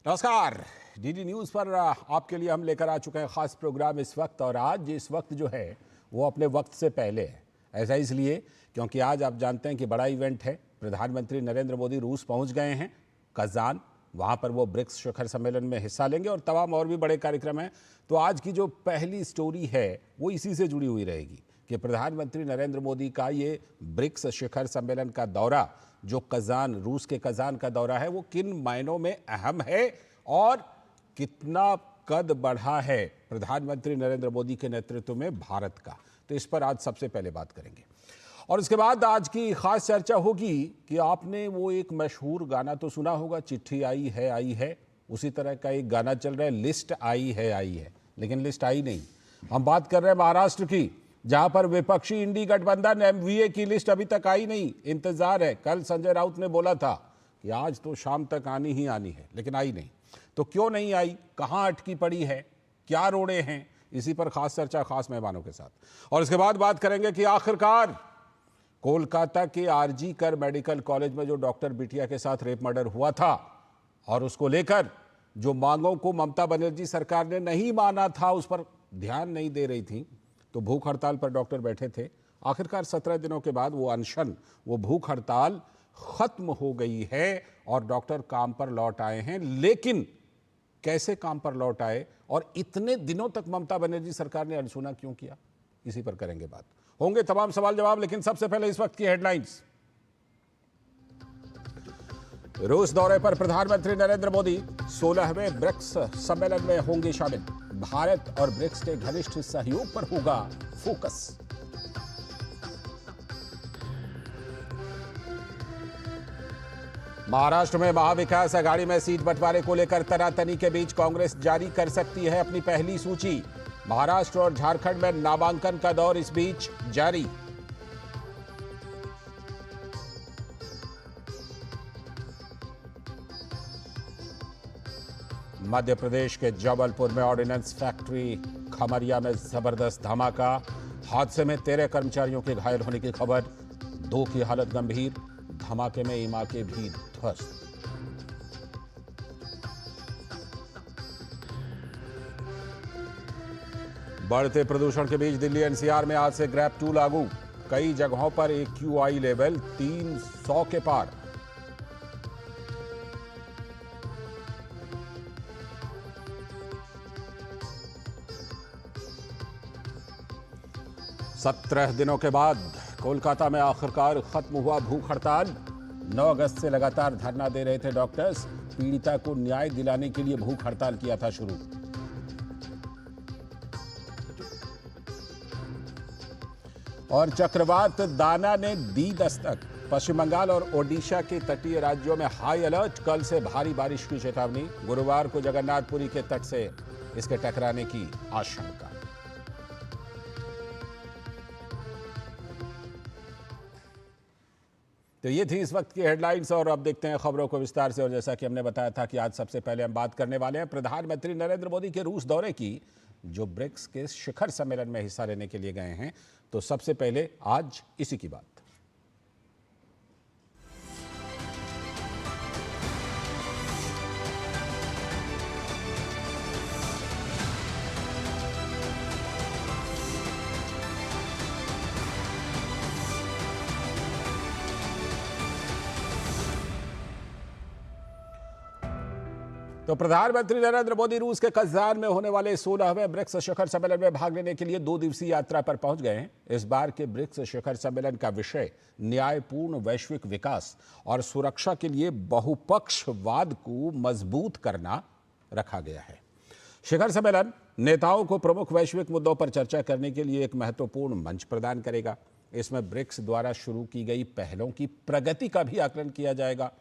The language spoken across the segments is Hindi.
नमस्कार। डीडी न्यूज पर आपके लिए हम लेकर आ चुके हैं खास प्रोग्राम इस वक्त। और आज इस वक्त जो है वो अपने वक्त से पहले है। ऐसा इसलिए क्योंकि आज आप जानते हैं कि बड़ा इवेंट है। प्रधानमंत्री नरेंद्र मोदी रूस पहुंच गए हैं, कजान। वहां पर वो ब्रिक्स शिखर सम्मेलन में हिस्सा लेंगे और तमाम और भी बड़े कार्यक्रम हैं। तो आज की जो पहली स्टोरी है वो इसी से जुड़ी हुई रहेगी कि प्रधानमंत्री नरेंद्र मोदी का ये ब्रिक्स शिखर सम्मेलन का दौरा, जो कजान, रूस के कजान का दौरा है, वो किन मायनों में अहम है और कितना कद बढ़ा है प्रधानमंत्री नरेंद्र मोदी के नेतृत्व में भारत का। तो इस पर आज सबसे पहले बात करेंगे और इसके बाद आज की खास चर्चा होगी कि आपने वो एक मशहूर गाना तो सुना होगा, चिट्ठी आई है। उसी तरह का एक गाना चल रहा है, लिस्ट आई है, लेकिन लिस्ट आई नहीं। हम बात कर रहे हैं महाराष्ट्र की, जहां पर विपक्षी इंडी गठबंधन एमवीए की लिस्ट अभी तक आई नहीं, इंतजार है। कल संजय राउत ने बोला था कि आज तो शाम तक आनी ही आनी है, लेकिन आई नहीं। तो क्यों नहीं आई, कहां अटकी पड़ी है, क्या रोड़े हैं, इसी पर खास चर्चा खास मेहमानों के साथ। और इसके बाद बात करेंगे कि आखिरकार कोलकाता के आरजी कर मेडिकल कॉलेज में जो डॉक्टर बिटिया के साथ रेप मर्डर हुआ था और उसको लेकर जो मांगों को ममता बनर्जी सरकार ने नहीं माना था, उस पर ध्यान नहीं दे रही थी, तो भूख हड़ताल पर डॉक्टर बैठे थे। आखिरकार 17 दिनों के बाद वो अनशन, वो भूख हड़ताल खत्म हो गई है और डॉक्टर काम पर लौट आए हैं। लेकिन कैसे काम पर लौट आए और इतने दिनों तक ममता बनर्जी सरकार ने अनसुना क्यों किया, इसी पर करेंगे बात। होंगे तमाम सवाल जवाब, लेकिन सबसे पहले इस वक्त की हेडलाइंस। रूस दौरे पर प्रधानमंत्री नरेंद्र मोदी 16वें ब्रिक्स सम्मेलन में होंगे शामिल। भारत और ब्रिक्स के घनिष्ठ सहयोग पर होगा फोकस। महाराष्ट्र में महाविकास आघाड़ी में सीट बंटवारे को लेकर तनातनी के बीच कांग्रेस जारी कर सकती है अपनी पहली सूची। महाराष्ट्र और झारखंड में नामांकन का दौर इस बीच जारी। मध्य प्रदेश के जबलपुर में ऑर्डिनेंस फैक्ट्री खमरिया में जबरदस्त धमाका। हादसे में 13 कर्मचारियों के घायल होने की खबर, 2 की हालत गंभीर। धमाके में इमारतें भी ध्वस्त। बढ़ते प्रदूषण के बीच दिल्ली एनसीआर में आज से ग्रैब 2 लागू। कई जगहों पर AQI लेवल 300 के पार। सत्रह दिनों के बाद कोलकाता में आखिरकार खत्म हुआ भूख हड़ताल। 9 अगस्त से लगातार धरना दे रहे थे डॉक्टर्स। पीड़िता को न्याय दिलाने के लिए भूख हड़ताल किया था शुरू। और चक्रवात दाना ने दी दस्तक। पश्चिम बंगाल और ओडिशा के तटीय राज्यों में हाई अलर्ट। कल से भारी बारिश की चेतावनी। गुरुवार को जगन्नाथपुरी के तट से इसके टकराने की आशंका। तो ये थी इस वक्त की हेडलाइंस और अब देखते हैं खबरों को विस्तार से। और जैसा कि हमने बताया था कि आज सबसे पहले हम बात करने वाले हैं प्रधानमंत्री नरेंद्र मोदी के रूस दौरे की, जो ब्रिक्स के शिखर सम्मेलन में हिस्सा लेने के लिए गए हैं। तो सबसे पहले आज इसी की बात। तो प्रधानमंत्री नरेंद्र मोदी रूस के कजान में होने वाले 16वें ब्रिक्स शिखर सम्मेलन में भाग लेने के लिए 2 दिवसीय यात्रा पर पहुंच गए हैं। इस बार के ब्रिक्स शिखर सम्मेलन का विषय न्यायपूर्ण वैश्विक विकास और सुरक्षा के लिए बहुपक्षवाद को मजबूत करना रखा गया है। शिखर सम्मेलन नेताओं को प्रमुख वैश्विक मुद्दों पर चर्चा करने के लिए एक महत्वपूर्ण मंच प्रदान करेगा। इसमें ब्रिक्स द्वारा शुरू की गई पहलों की प्रगति का भी आकलन किया जाएगा।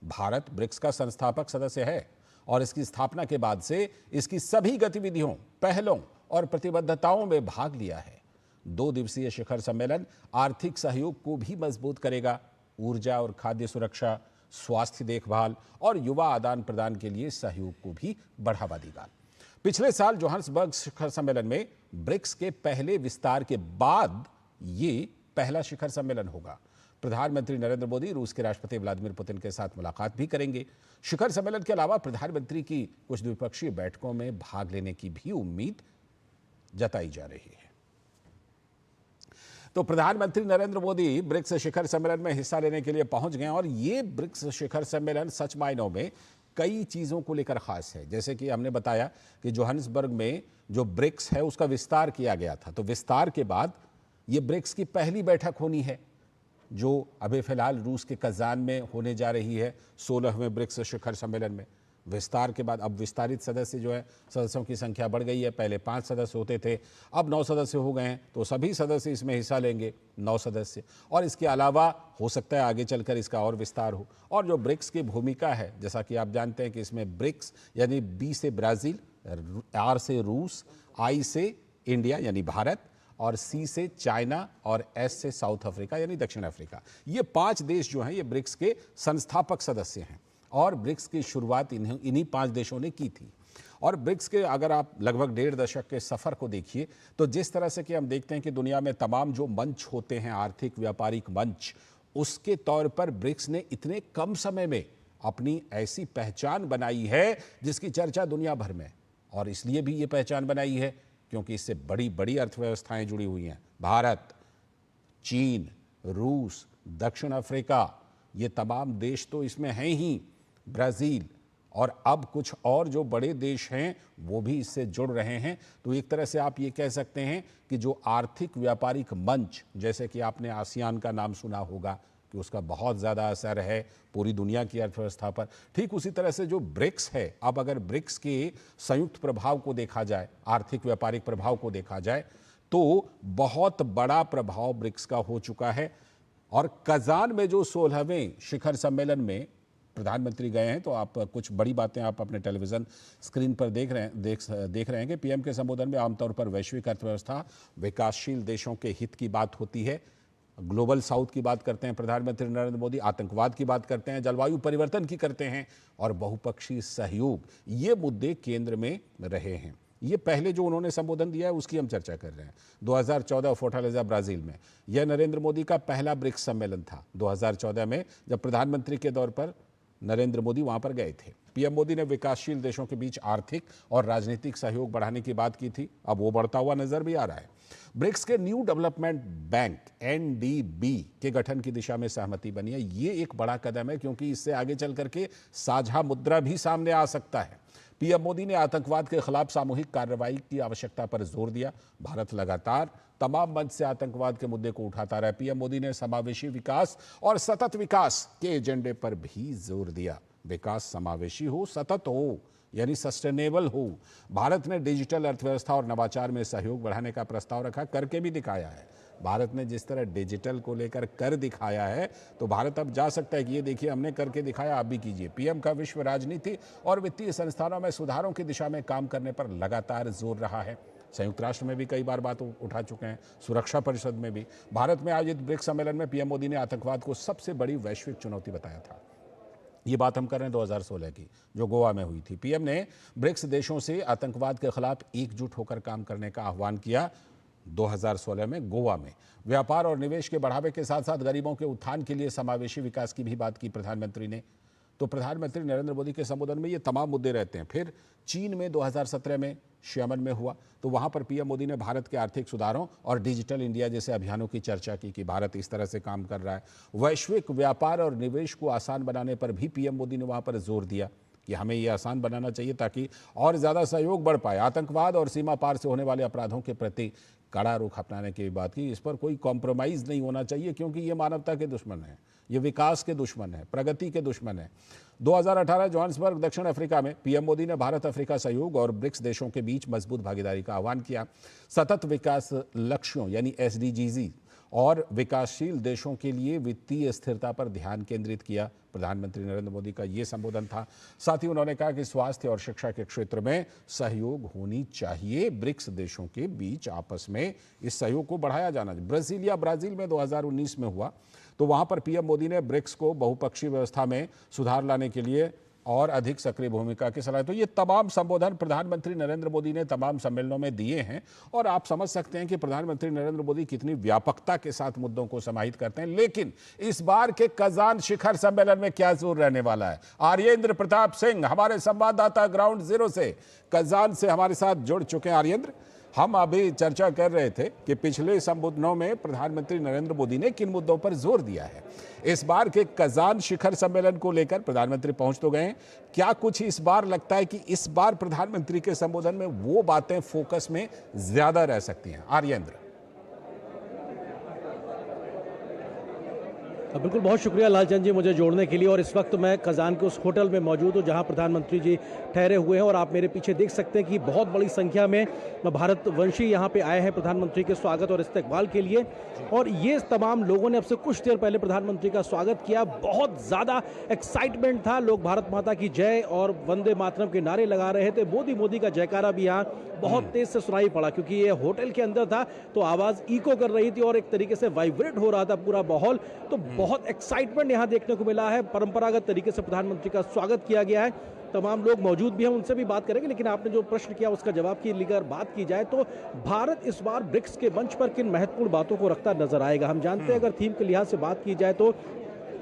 भारत ब्रिक्स का संस्थापक सदस्य है और इसकी स्थापना के बाद से इसकी सभी गतिविधियों, पहलों और प्रतिबद्धताओं में भाग लिया है। 2 दिवसीय शिखर सम्मेलन आर्थिक सहयोग को भी मजबूत करेगा। ऊर्जा और खाद्य सुरक्षा, स्वास्थ्य देखभाल और युवा आदान प्रदान के लिए सहयोग को भी बढ़ावा देगा। पिछले साल जोहान्सबर्ग शिखर सम्मेलन में ब्रिक्स के पहले विस्तार के बाद ये पहला शिखर सम्मेलन होगा। प्रधानमंत्री नरेंद्र मोदी रूस के राष्ट्रपति व्लादिमीर पुतिन के साथ मुलाकात भी करेंगे। शिखर सम्मेलन के अलावा प्रधानमंत्री की कुछ द्विपक्षीय बैठकों में भाग लेने की भी उम्मीद जताई जा रही है। तो प्रधानमंत्री नरेंद्र मोदी ब्रिक्स शिखर सम्मेलन में हिस्सा लेने के लिए पहुंच गए और ये ब्रिक्स शिखर सम्मेलन सच मायनों में कई चीजों को लेकर खास है। जैसे कि हमने बताया कि जोहानिसबर्ग में जो ब्रिक्स है उसका विस्तार किया गया था, तो विस्तार के बाद ये ब्रिक्स की पहली बैठक होनी है जो अभी फिलहाल रूस के कजान में होने जा रही है 16वें ब्रिक्स शिखर सम्मेलन में। विस्तार के बाद अब विस्तारित सदस्य जो है, सदस्यों की संख्या बढ़ गई है। पहले 5 सदस्य होते थे, अब 9 सदस्य हो गए हैं, तो सभी सदस्य इसमें हिस्सा लेंगे, 9 सदस्य। और इसके अलावा हो सकता है आगे चलकर इसका और विस्तार हो। और जो ब्रिक्स की भूमिका है, जैसा कि आप जानते हैं कि इसमें ब्रिक्स यानी बी से ब्राज़ील, आर से रूस, आई से इंडिया यानी भारत, और सी से चाइना और एस से साउथ अफ्रीका यानी दक्षिण अफ्रीका, ये 5 देश जो हैं ये ब्रिक्स के संस्थापक सदस्य हैं। और ब्रिक्स की शुरुआत इन्हीं 5 देशों ने की थी। और ब्रिक्स के अगर आप लगभग 1.5 दशक के सफ़र को देखिए तो जिस तरह से कि हम देखते हैं कि दुनिया में तमाम जो मंच होते हैं, आर्थिक व्यापारिक मंच, उसके तौर पर ब्रिक्स ने इतने कम समय में अपनी ऐसी पहचान बनाई है जिसकी चर्चा दुनिया भर में। और इसलिए भी ये पहचान बनाई है क्योंकि इससे बड़ी बड़ी अर्थव्यवस्थाएं जुड़ी हुई हैं। भारत, चीन, रूस, दक्षिण अफ्रीका, ये तमाम देश तो इसमें हैं ही, ब्राज़ील, और अब कुछ और जो बड़े देश हैं वो भी इससे जुड़ रहे हैं। तो एक तरह से आप ये कह सकते हैं कि जो आर्थिक व्यापारिक मंच, जैसे कि आपने आसियान का नाम सुना होगा कि उसका बहुत ज़्यादा असर है पूरी दुनिया की अर्थव्यवस्था पर, ठीक उसी तरह से जो ब्रिक्स है, अब अगर ब्रिक्स के संयुक्त प्रभाव को देखा जाए, आर्थिक व्यापारिक प्रभाव को देखा जाए, तो बहुत बड़ा प्रभाव ब्रिक्स का हो चुका है। और कजान में जो 16वें शिखर सम्मेलन में प्रधानमंत्री गए हैं, तो आप कुछ बड़ी बातें आप अपने टेलीविज़न स्क्रीन पर देख रहे हैं कि पीएम के संबोधन में आमतौर पर वैश्विक अर्थव्यवस्था, विकासशील देशों के हित की बात होती है, ग्लोबल साउथ की बात करते हैं प्रधानमंत्री नरेंद्र मोदी, आतंकवाद की बात करते हैं, जलवायु परिवर्तन की करते हैं, और बहुपक्षीय सहयोग, ये मुद्दे केंद्र में रहे हैं। ये पहले जो उन्होंने संबोधन दिया है उसकी हम चर्चा कर रहे हैं। 2014 फोर्टालेजा ब्राज़ील में यह नरेंद्र मोदी का पहला ब्रिक्स सम्मेलन था 2014 में, जब प्रधानमंत्री के तौर पर नरेंद्र मोदी वहां पर गए थे। पीएम मोदी ने विकासशील देशों के बीच आर्थिक और राजनीतिक सहयोग बढ़ाने की बात की थी, अब वो बढ़ता हुआ नजर भी आ रहा है। ब्रिक्स के न्यू डेवलपमेंट बैंक एनडीबी के गठन की दिशा में सहमति बनी है। ये एक बड़ा कदम है क्योंकि इससे आगे चल करके साझा मुद्रा भी सामने आ सकता है। पीएम मोदी ने आतंकवाद के खिलाफ सामूहिक कार्रवाई की आवश्यकता पर जोर दिया। भारत लगातार तमाम मंच से आतंकवाद के मुद्दे को उठाता रहा। पीएम मोदी ने समावेशी विकास और सतत विकास के एजेंडे पर भी जोर दिया। विकास समावेशी हो, सतत हो, यानी सस्टेनेबल हो। भारत ने डिजिटल अर्थव्यवस्था और नवाचार में सहयोग बढ़ाने का प्रस्ताव रखा, करके भी दिखाया है। भारत ने जिस तरह डिजिटल को लेकर कर दिखाया है, तो भारत अब जा सकता है कि ये देखिए हमने करके दिखाया, आप भी कीजिए। पीएम का विश्व राजनीति और वित्तीय संस्थानों में सुधारों की दिशा में काम करने पर लगातार जोर रहा है। संयुक्त राष्ट्र में भी कई बार बात उठा चुके हैं, सुरक्षा परिषद में भी। भारत में आयोजित ब्रिक्स सम्मेलन में पीएम मोदी ने आतंकवाद को सबसे बड़ी वैश्विक चुनौती बताया था। ये बात हम कर रहे हैं 2016 की, जो गोवा में हुई थी। पीएम ने ब्रिक्स देशों से आतंकवाद के खिलाफ एकजुट होकर काम करने का आह्वान किया 2016 में गोवा में। व्यापार और निवेश के बढ़ावे के साथ साथ गरीबों के उत्थान के लिए समावेशी विकास की भी बात की प्रधानमंत्री ने। तो प्रधानमंत्री नरेंद्र मोदी के संबोधन में ये तमाम मुद्दे रहते हैं। फिर चीन में 2017 में शियामन में हुआ, तो वहां पर पीएम मोदी ने भारत के आर्थिक सुधारों और डिजिटल इंडिया जैसे अभियानों की चर्चा की कि भारत इस तरह से काम कर रहा है। वैश्विक व्यापार और निवेश को आसान बनाने पर भी पीएम मोदी ने वहां पर जोर दिया कि हमें ये आसान बनाना चाहिए ताकि और ज़्यादा सहयोग बढ़ पाए। आतंकवाद और सीमा पार से होने वाले अपराधों के प्रति कड़ा रुख अपनाने की बात की। इस पर कोई कॉम्प्रोमाइज़ नहीं होना चाहिए क्योंकि ये मानवता के दुश्मन है, ये विकास के दुश्मन है, प्रगति के दुश्मन है। 2018 जोहानिसबर्ग दक्षिण अफ्रीका में पीएम मोदी ने भारत अफ्रीका सहयोग और ब्रिक्स देशों के बीच मजबूत भागीदारी का आह्वान किया। सतत विकास लक्ष्यों यानी एसडीजीज और विकासशील देशों के लिए वित्तीय स्थिरता पर ध्यान केंद्रित किया। प्रधानमंत्री नरेंद्र मोदी का ये संबोधन था। साथ ही उन्होंने कहा कि स्वास्थ्य और शिक्षा के क्षेत्र में सहयोग होनी चाहिए। ब्रिक्स देशों के बीच आपस में इस सहयोग को बढ़ाया जाना चाहिए। ब्राज़ील में 2019 में हुआ, तो वहां पर पीएम मोदी ने ब्रिक्स को बहुपक्षीय व्यवस्था में सुधार लाने के लिए और अधिक सक्रिय भूमिका की सलाह। तो ये तमाम संबोधन प्रधानमंत्री नरेंद्र मोदी ने तमाम सम्मेलनों में दिए हैं और आप समझ सकते हैं कि प्रधानमंत्री नरेंद्र मोदी कितनी व्यापकता के साथ मुद्दों को समाहित करते हैं। लेकिन इस बार के कजान शिखर सम्मेलन में क्या जोर रहने वाला है? आर्येंद्र प्रताप सिंह हमारे संवाददाता ग्राउंड जीरो से कजान से हमारे साथ जुड़ चुके हैं। आर्येंद्र, हम अभी चर्चा कर रहे थे कि पिछले संबोधनों में प्रधानमंत्री नरेंद्र मोदी ने किन मुद्दों पर जोर दिया है। इस बार के कजान शिखर सम्मेलन को लेकर प्रधानमंत्री पहुंच तो गए, क्या कुछ इस बार लगता है कि इस बार प्रधानमंत्री के संबोधन में वो बातें फोकस में ज्यादा रह सकती हैं? आर्येंद्र। बिल्कुल, बहुत शुक्रिया लालचंद जी मुझे जोड़ने के लिए। और इस वक्त मैं कजान के उस होटल में मौजूद हूँ जहाँ प्रधानमंत्री जी ठहरे हुए हैं और आप मेरे पीछे देख सकते हैं कि बहुत बड़ी संख्या में भारतवंशी यहाँ पे आए हैं प्रधानमंत्री के स्वागत और इस्तकबाल के लिए। और ये तमाम लोगों ने अब से कुछ देर पहले प्रधानमंत्री का स्वागत किया। बहुत ज़्यादा एक्साइटमेंट था, लोग भारत माता की जय और वंदे मातरम के नारे लगा रहे थे। मोदी मोदी का जयकारा भी यहाँ बहुत तेज से सुनाई पड़ा क्योंकि ये होटल के अंदर था तो आवाज़ इको कर रही थी और एक तरीके से वाइब्रेट हो रहा था पूरा माहौल। तो बहुत एक्साइटमेंट यहाँ देखने को मिला है। परंपरागत तरीके से प्रधानमंत्री का स्वागत किया गया है। तमाम लोग मौजूद भी हैं, उनसे भी बात करेंगे। लेकिन आपने जो प्रश्न किया उसका जवाब की लेकर बात की जाए तो भारत इस बार ब्रिक्स के मंच पर किन महत्वपूर्ण बातों को रखता नजर आएगा। हम जानते हैं अगर थीम के लिहाज से बात की जाए तो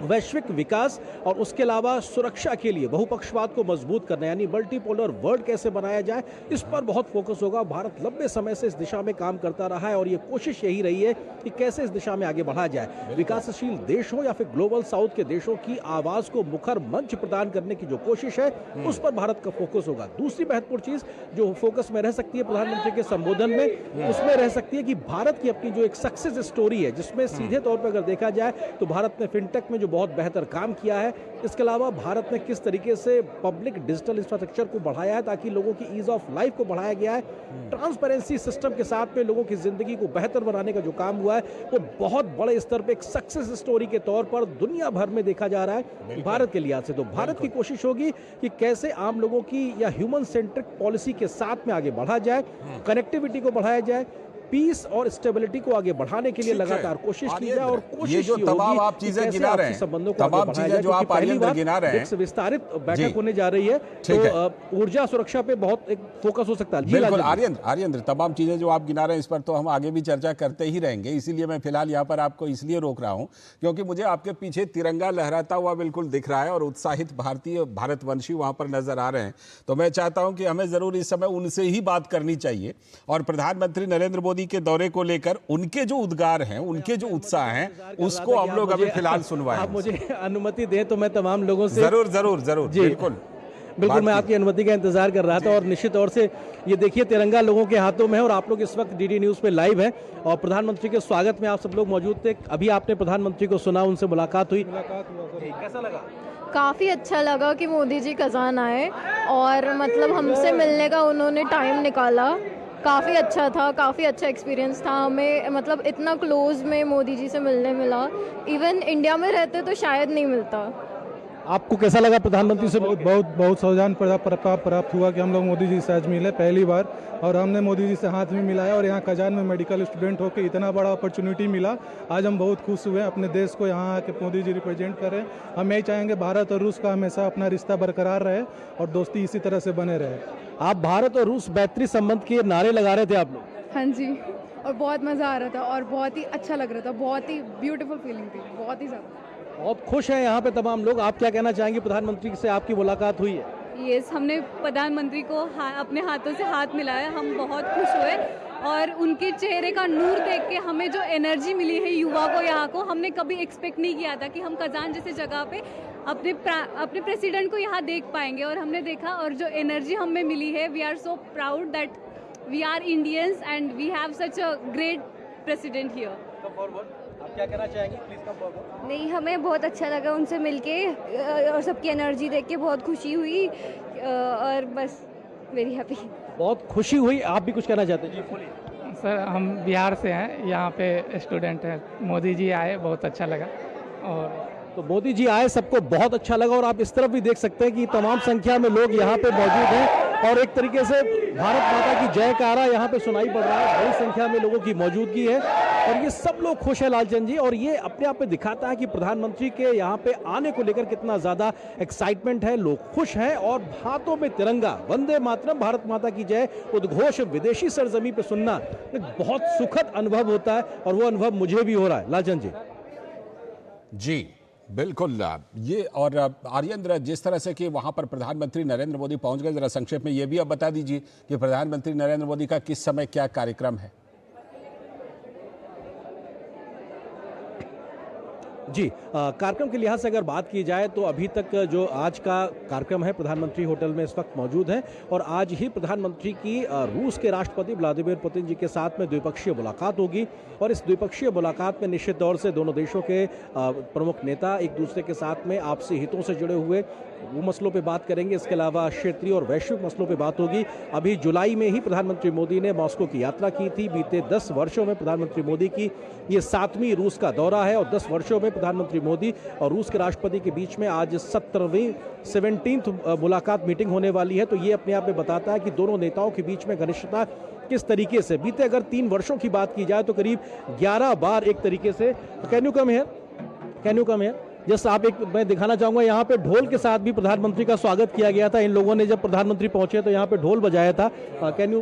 वैश्विक विकास और उसके अलावा सुरक्षा के लिए बहुपक्षवाद को मजबूत करना यानी मल्टीपोलर वर्ल्ड कैसे बनाया जाए, इस पर बहुत फोकस होगा। भारत लंबे समय से इस दिशा में काम करता रहा है और ये कोशिश यही रही है कि कैसे इस दिशा में आगे बढ़ा जाए। विकासशील देश हो या फिर ग्लोबल साउथ के देशों की आवाज को मुखर मंच प्रदान करने की जो कोशिश है उस पर भारत का फोकस होगा। दूसरी महत्वपूर्ण चीज जो फोकस में रह सकती है प्रधानमंत्री के संबोधन में, उसमें रह सकती है कि भारत की अपनी जो एक सक्सेस स्टोरी है जिसमें सीधे तौर पर अगर देखा जाए तो भारत ने फिनटेक में बहुत बेहतर काम किया है। इसके अलावा भारत ने किस तरीके से पब्लिक डिजिटल इंफ्रास्ट्रक्चर को बढ़ाया है ताकि लोगों की ईज ऑफ लाइफ को बढ़ाया गया है। ट्रांसपेरेंसी सिस्टम के साथ में लोगों की जिंदगी को बेहतर बनाने का जो काम हुआ है वो बहुत बड़े स्तर पे एक सक्सेस स्टोरी के तौर पर दुनिया भर में देखा जा रहा है भारत के लिहाज से। तो भारत की कोशिश होगी कि कैसे आम लोगों की या ह्यूमन सेंट्रिक पॉलिसी के साथ में आगे बढ़ा जाए, कनेक्टिविटी को बढ़ाया जाए, पीस और स्टेबिलिटी को आगे बढ़ाने के लिए लगातार कोशिश की जाए। और कोशिश ये जो तमाम आप चीजें गिना रहे हैं, तमाम चीजें जो आप आर्येंद्र गिना रहे हैं, विस्तारित बैठक होने जा रही है तो ऊर्जा सुरक्षा पे बहुत एक फोकस हो सकता है। बिल्कुल आर्येंद्र, तमाम चीजें जो आप गिना रहे हैं इस पर तो हम आगे भी चर्चा करते ही रहेंगे। इसीलिए मैं फिलहाल यहाँ पर आपको इसलिए रोक रहा हूँ क्योंकि मुझे आपके पीछे तिरंगा लहराता हुआ बिल्कुल दिख रहा है और उत्साहित भारतीय भारतवंशी वहां पर नजर आ रहे हैं। तो मैं चाहता हूं कि हमें जरूर इस समय उनसे ही बात करनी चाहिए और प्रधानमंत्री नरेंद्र मोदी के दौरे को लेकर उनके जो उद्गार हैं, उनके जो उत्साह हैं, उसको हम लोग अभी फिलहाल सुनवाएं। आप मुझे अनुमति दें तो मैं तमाम लोगों से जरूर बिल्कुल मैं आपकी अनुमति का इंतजार कर रहा था। और निश्चित तौर से ये देखिए तिरंगा लोगों के हाथों में है और आप लोग इस वक्त डीडी न्यूज पे लाइव हैं और प्रधानमंत्री के स्वागत में आप सब लोग मौजूद थे। अभी आपने प्रधानमंत्री को सुना, उनसे मुलाकात हुई, कैसा लगा? काफ़ी अच्छा लगा कि मोदी जी कजान आए और मतलब हमसे मिलने का उन्होंने टाइम निकाला। काफ़ी अच्छा था, काफ़ी अच्छा एक्सपीरियंस था हमें, मतलब इतना क्लोज में मोदी जी से मिलने मिला। इवन इंडिया में रहते तो शायद नहीं मिलता। आपको कैसा लगा प्रधानमंत्री से? बहुत सौजन्य प्राप्त हुआ कि हम लोग मोदी जी से आज मिले पहली बार और हमने मोदी जी से हाथ भी मिलाया और यहाँ कजान में मेडिकल स्टूडेंट होकर इतना बड़ा अपॉर्चुनिटी मिला। आज हम बहुत खुश हुए अपने देश को यहाँ आके मोदी जी रिप्रेजेंट कर रहे हैं। हम यही चाहेंगे भारत और रूस का हमेशा अपना रिश्ता बरकरार रहे और दोस्ती इसी तरह से बने रहे। आप भारत और रूस मैत्री संबंध के नारे लगा रहे थे आप लोग? हाँ जी, और बहुत मज़ा आ रहा था और बहुत ही अच्छा लग रहा था, बहुत ही ब्यूटीफुल फीलिंग थी, बहुत ही ज़्यादा। बहुत खुश हैं यहाँ पे तमाम लोग। आप क्या कहना चाहेंगे? प्रधानमंत्री से आपकी मुलाकात हुई है? यस, हमने प्रधानमंत्री को अपने हाथों से हाथ मिलाया, हम बहुत खुश हुए और उनके चेहरे का नूर देख के हमें जो एनर्जी मिली है युवा को यहाँ को, हमने कभी एक्सपेक्ट नहीं किया था कि हम कजान जैसे जगह पे अपने प्रेसिडेंट को यहाँ देख पाएंगे और हमने देखा और जो एनर्जी हमें मिली है, we are so proud that we are Indians and we have such a great president here. आप क्या कहना चाहेंगे? Please come forward. नहीं, हमें बहुत अच्छा लगा उनसे मिलके और सबकी एनर्जी देख के बहुत खुशी हुई और बस वेरी हैप्पी। बहुत खुशी हुई। आप भी कुछ कहना चाहते हैं? जी बोलिए। सर, हम बिहार से हैं, यहाँ पे स्टूडेंट हैं। मोदी जी आए, बहुत अच्छा लगा। और तो मोदी जी आए, सबको बहुत अच्छा लगा और आप इस तरफ भी देख सकते हैं कि तमाम संख्या में लोग यहाँ पे मौजूद हैं और एक तरीके से भारत माता की जयकारा यहाँ पे सुनाई पड़ रहा है। बड़ी संख्या में लोगों की मौजूदगी है और ये सब लोग खुश हैं लालचंद जी, और ये अपने आप में दिखाता है कि प्रधानमंत्री के यहाँ पे आने को लेकर कितना ज्यादा एक्साइटमेंट है, लोग खुश हैं और हाथों में तिरंगा, वंदे मातरम, भारत माता की जय उद्घोष विदेशी सरजमी पे सुनना एक बहुत सुखद अनुभव होता है, और वो अनुभव मुझे भी हो रहा है लालचंद जी। जी बिल्कुल। ये और आर्येंद्र, जिस तरह से कि वहां पर प्रधानमंत्री नरेंद्र मोदी पहुंच गए, जरा संक्षेप में ये भी अब बता दीजिए कि प्रधानमंत्री नरेंद्र मोदी का किस समय क्या कार्यक्रम है। जी, कार्यक्रम के लिहाज से अगर बात की जाए तो अभी तक जो आज का कार्यक्रम है, प्रधानमंत्री होटल में इस वक्त मौजूद हैं और आज ही प्रधानमंत्री की रूस के राष्ट्रपति व्लादिमीर पुतिन जी के साथ में द्विपक्षीय मुलाकात होगी, और इस द्विपक्षीय मुलाकात में निश्चित तौर से दोनों देशों के प्रमुख नेता एक दूसरे के साथ में आपसी हितों से जुड़े हुए वो मसलों पे बात करेंगे। इसके अलावा क्षेत्रीय और वैश्विक मसलों पे बात होगी। अभी जुलाई में ही प्रधानमंत्री मोदी ने मॉस्को की यात्रा की थी। बीते 10 वर्षों में प्रधानमंत्री मोदी की ये 7वीं रूस का दौरा है, और 10 वर्षों में प्रधानमंत्री मोदी और रूस के राष्ट्रपति के बीच में आज 17वीं मुलाकात मीटिंग होने वाली है। तो ये अपने आप में बताता है कि दोनों नेताओं के बीच में घनिष्ठता किस तरीके से, बीते अगर 3 वर्षों की बात की जाए तो करीब 11 बार एक तरीके से, कैन यू कम हियर जैसे आप एक, मैं दिखाना चाहूंगा, यहाँ पे ढोल के साथ भी प्रधानमंत्री का स्वागत किया गया था। इन लोगों ने जब प्रधानमंत्री पहुंचे तो यहाँ पे ढोल बजाया था। कैन यू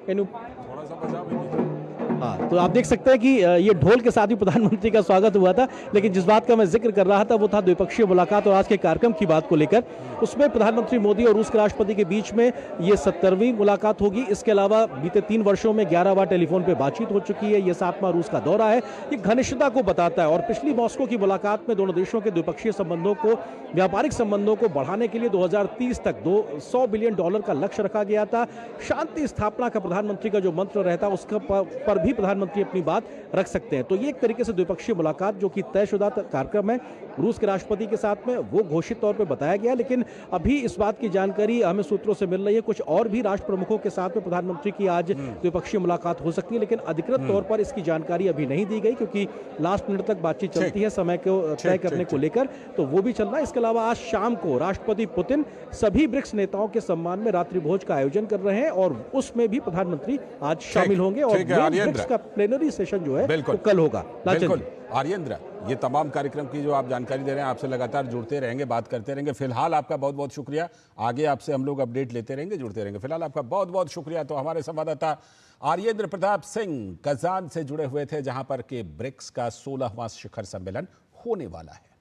थोड़ा सा बजा भी दीजिए। हाँ, तो आप देख सकते हैं कि ये ढोल के साथ ही प्रधानमंत्री का स्वागत हुआ था। लेकिन जिस बात का मैं जिक्र कर रहा था वो था द्विपक्षीय मुलाकात और आज के कार्यक्रम की बात को लेकर। उसमें प्रधानमंत्री मोदी और रूस के राष्ट्रपति के बीच में ये 70वीं मुलाकात होगी। इसके अलावा बीते 3 वर्षों में 11 बार टेलीफोन पे बातचीत हो चुकी है। ये 7वां रूस का दौरा है। ये घनिष्ठता को बताता है, और पिछली मॉस्को की मुलाकात में दोनों देशों के द्विपक्षीय संबंधों को, व्यापारिक संबंधों को बढ़ाने के लिए 2030 तक $100 बिलियन का लक्ष्य रखा गया था। शांति स्थापना का प्रधानमंत्री का जो मंत्र रहता है उसका पर भी प्रधानमंत्री अपनी बात रख सकते हैं। तो ये एक तरीके से द्विपक्षीय मुलाकात जो कि तयशुदा कार्यक्रम है रूस के राष्ट्रपति के साथ में, वो घोषित तौर पे बताया गया। लेकिन अभी इस बात की जानकारी हमें सूत्रों से मिल रही है, कुछ और भी राष्ट्र प्रमुखों के साथ में प्रधानमंत्री की आज द्विपक्षीय मुलाकात हो सकती है, लेकिन अधिकृत तौर पर इसकी जानकारी अभी नहीं दी गई, क्योंकि लास्ट मिनट तक बातचीत चलती है समय को तय करने को लेकर, तो वो भी चल रहा है। इसके अलावा आज शाम को राष्ट्रपति पुतिन सभी ब्रिक्स नेताओं के सम्मान में रात्रि भोज का आयोजन कर रहे हैं, और उसमें भी प्रधानमंत्री आज शामिल होंगे, और ब्रिक्स का प्लेनरी सेशन जो है वो कल होगा। बिल्कुल आर्येंद्र, ये तमाम कार्यक्रम की जो आप जानकारी दे रहे हैं, आपसे लगातार जुड़ते रहेंगे, बात करते रहेंगे। फिलहाल आपका बहुत बहुत शुक्रिया। आगे आपसे हम लोग अपडेट लेते रहेंगे, जुड़ते रहेंगे। फिलहाल आपका बहुत बहुत शुक्रिया। तो हमारे संवाददाता आर्येंद्र प्रताप सिंह कजान से जुड़े हुए थे, जहां पर के ब्रिक्स का 16वां शिखर सम्मेलन होने वाला है।